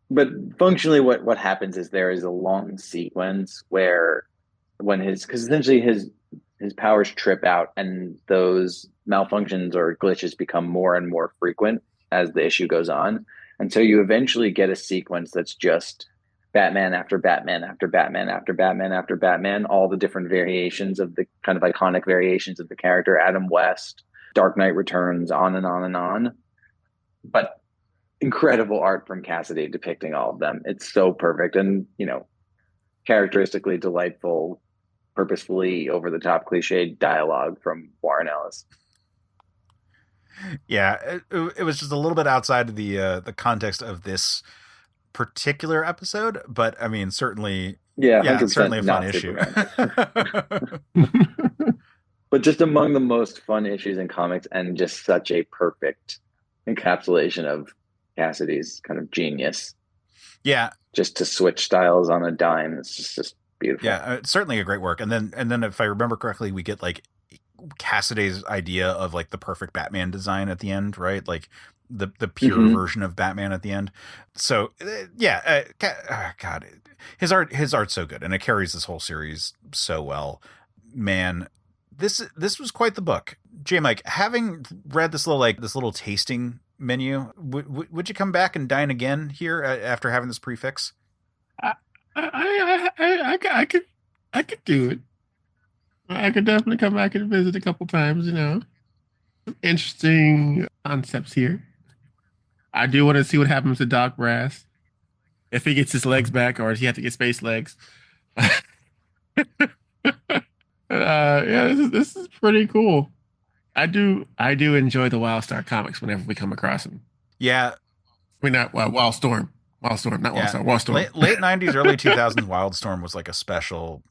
But functionally what happens is there is a long sequence where because essentially his powers trip out, and those malfunctions or glitches become more and more frequent as the issue goes on. And so you eventually get a sequence that's just Batman after Batman after Batman after Batman after Batman, all the different variations of the kind of iconic variations of the character, Adam West, Dark Knight Returns, on and on and on. But incredible art from Cassaday depicting all of them. It's so perfect, and, you know, characteristically delightful, purposefully over the top cliched dialogue from Warren Ellis. Yeah, it was just a little bit outside of the context of this particular episode, but I mean, certainly, certainly a fun issue. But just among the most fun issues in comics, and just such a perfect encapsulation of Cassaday's kind of genius. Yeah, just to switch styles on a dime. It's just beautiful. Yeah, it's certainly a great work. And then if I remember correctly, we get like Cassaday's idea of like the perfect Batman design at the end, right? Like the pure version of Batman at the end. So God, his art's so good, and it carries this whole series so well. Man, this was quite the book. Jmike, having read this little tasting menu, would you come back and dine again here after having this prefix? I could do it. I could definitely come back and visit a couple times. You know, interesting concepts here. I do want to see what happens to Doc Brass if he gets his legs back, or does he have to get space legs? Yeah, this is pretty cool. I do enjoy the Wildstar comics whenever we come across them. Yeah, I mean, not Wildstorm, not yeah. Wildstar, Wildstorm. Late 90s, early 2000s, Wildstorm was like a special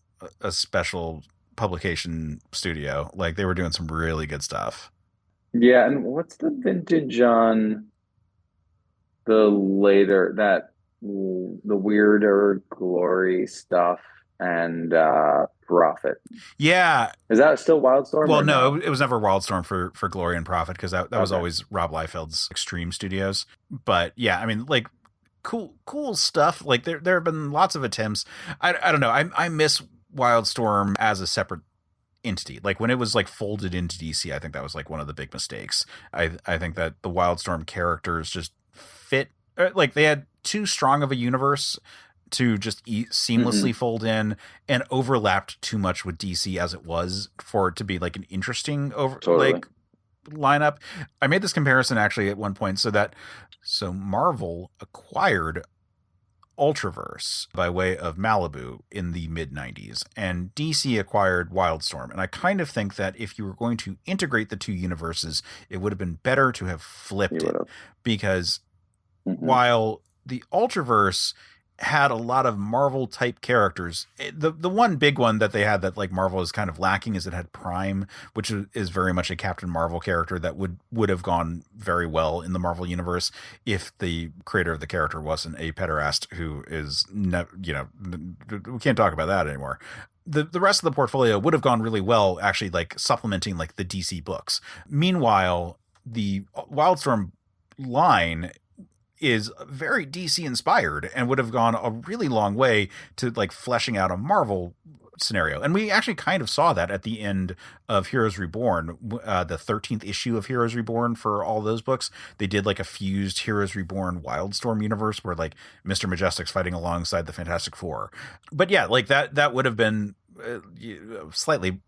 publication studio. Like they were doing some really good stuff. Yeah, and what's the vintage on the later that the weirder glory stuff and Prophet? Yeah. Is that still Wildstorm Well, or no, no? it was never Wildstorm for Glory and Profit because that was Okay. always Rob Liefeld's Extreme Studios. But yeah, I mean, like cool stuff. Like there have been lots of attempts. I don't know. I miss Wildstorm as a separate entity. Like when it was like folded into DC, I think that was like one of the big mistakes. I think that the Wildstorm characters just fit like they had too strong of a universe to just seamlessly fold in and overlapped too much with DC as it was for it to be like an interesting Totally. like lineup. I made this comparison actually at one point so Marvel acquired Ultraverse by way of Malibu in the mid 90s, and DC acquired Wildstorm. And I kind of think that if you were going to integrate the two universes, it would have been better to have flipped it because while the Ultraverse had a lot of Marvel type characters, the one big one that they had that like Marvel is kind of lacking is it had Prime, which is very much a Captain Marvel character that would have gone very well in the Marvel universe if the creator of the character wasn't a pederast who is we can't talk about that anymore. The rest of the portfolio would have gone really well actually like supplementing like the DC books. Meanwhile, the Wildstorm line is very DC inspired and would have gone a really long way to like fleshing out a Marvel scenario. And we actually kind of saw that at the end of Heroes Reborn, the 13th issue of Heroes Reborn for all those books. They did like a fused Heroes Reborn Wildstorm universe where like Mr. Majestic's fighting alongside the Fantastic Four. But yeah, like that would have been slightly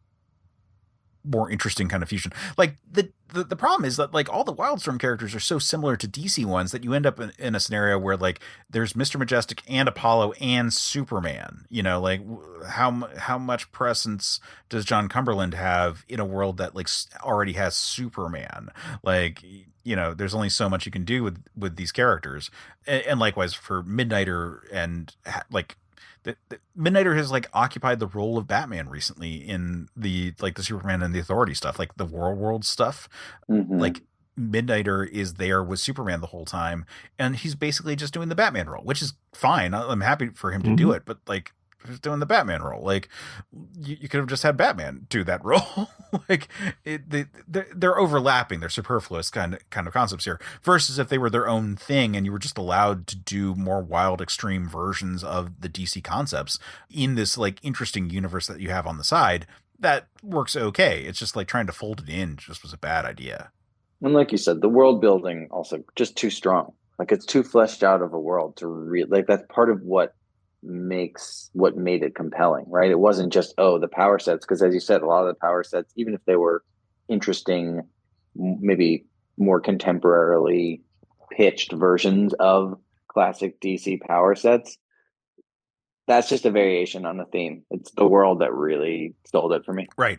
more interesting kind of fusion. Like the problem is that like all the Wildstorm characters are so similar to DC ones that you end up in a scenario where like there's Mr. Majestic and Apollo and Superman. You know, like how much presence does John Cumberland have in a world that like already has Superman? Like, you know, there's only so much you can do with these characters, and likewise for Midnighter and like. The Midnighter has like occupied the role of Batman recently in the Superman and the Authority stuff, like the World stuff. Like Midnighter is there with Superman the whole time, and he's basically just doing the Batman role, which is fine. I'm happy for him to do it, but like he's doing the Batman role. Like you could have just had Batman do that role. Like they're overlapping, they're superfluous kind of concepts here. Versus if they were their own thing and you were just allowed to do more wild, extreme versions of the DC concepts in this like interesting universe that you have on the side, that works okay. It's just like trying to fold it in just was a bad idea. And like you said, the world building also just too strong. Like it's too fleshed out of a world to like that's part of what made it compelling, right? It wasn't just the power sets, because as you said, a lot of the power sets, even if they were interesting, maybe more contemporarily pitched versions of classic DC power sets, that's just a variation on the theme. It's the world that really sold it for me. Right.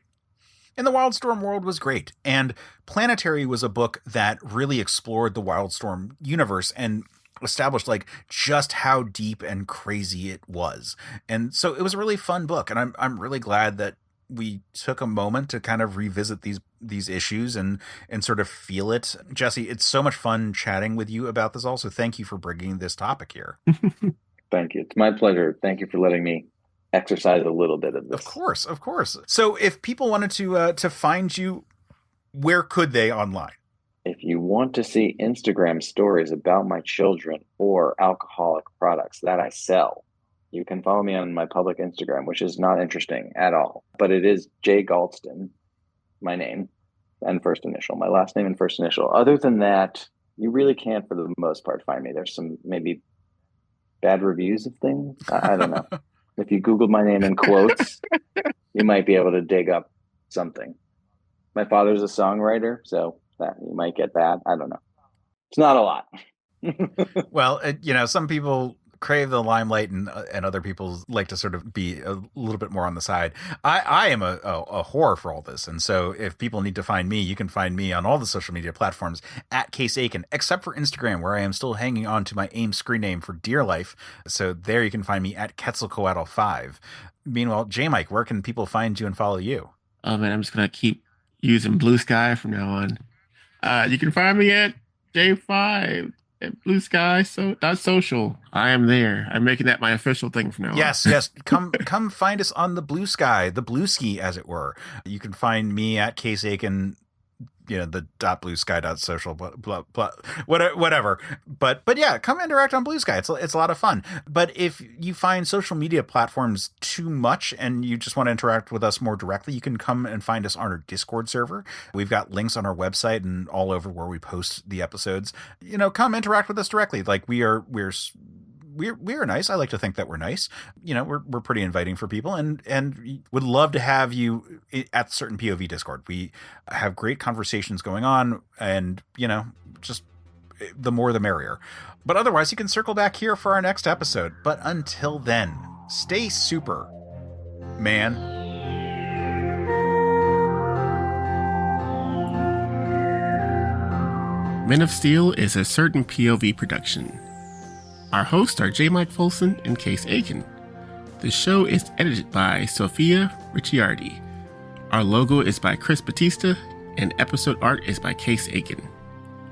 And the Wildstorm world was great. And Planetary was a book that really explored the Wildstorm universe and established like just how deep and crazy it was. And so it was a really fun book, and I'm really glad that we took a moment to kind of revisit these issues and sort of feel it. Jesse, it's so much fun chatting with you about this. Also, thank you for bringing this topic here. Thank you. It's my pleasure. Thank you for letting me exercise a little bit of this. Of course. So if people wanted to find you, where could they online? If you want to see Instagram stories about my children or alcoholic products that I sell, you can follow me on my public Instagram, which is not interesting at all. But it is J Galdston, my name and first initial, my last name and first initial. Other than that, you really can't, for the most part, find me. There's some maybe bad reviews of things. I don't know. If you Googled my name in quotes, you might be able to dig up something. My father's a songwriter, so that you might get that. I don't know. It's not a lot. Well, some people crave the limelight, and other people like to sort of be a little bit more on the side. I am a whore for all this, and so if people need to find me, you can find me on all the social media platforms at Case Aiken, except for Instagram, where I am still hanging on to my AIM screen name for dear life. So there you can find me at Quetzalcoatl5. Meanwhile, Jmike, where can people find you and follow you? Oh man, I'm just gonna keep using Blue Sky from now on. You can find me at J5 at Blue Sky .social. I am there. I'm making that my official thing from now on. Yes. Come find us on the Blue Sky, the Blue Ski, as it were. You can find me at Case Aiken, the .bluesky.social, blah, blah, whatever. But yeah, come interact on Blue Sky. It's a lot of fun. But if you find social media platforms too much and you just want to interact with us more directly, you can come and find us on our Discord server. We've got links on our website and all over where we post the episodes. Come interact with us directly. Like we're nice. I like to think that we're nice. We're pretty inviting for people, and would love to have you at certain POV Discord. We have great conversations going on, and just the more the merrier. But otherwise, you can circle back here for our next episode. But until then, stay super, man. Men of Steel is a certain POV production. Our hosts are Jmike Folson and Case Aiken. The show is edited by Sophia Ricciardi. Our logo is by Chris Batista, and episode art is by Case Aiken.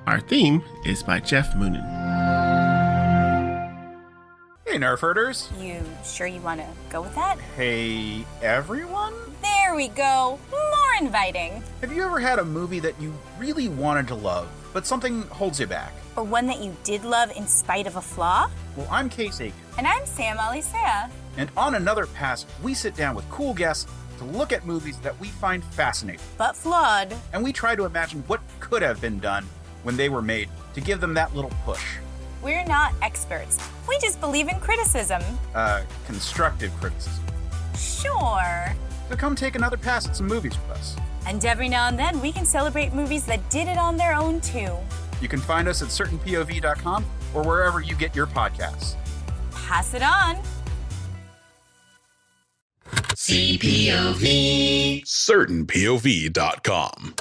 Our theme is by Geoff Moonen. Hey, Nerf herders. You sure you want to go with that? Hey, everyone. There we go. More inviting. Have you ever had a movie that you really wanted to love, but something holds you back? Or one that you did love in spite of a flaw? Well, I'm Case Aiken. And I'm Sam Alisea. And on Another Pass, we sit down with cool guests to look at movies that we find fascinating. But flawed. And we try to imagine what could have been done when they were made to give them that little push. We're not experts. We just believe in criticism. Constructive criticism. Sure. So come take another pass at some movies with us. And every now and then, we can celebrate movies that did it on their own, too. You can find us at certainpov.com or wherever you get your podcasts. Pass it on. CPOV. CertainPOV.com.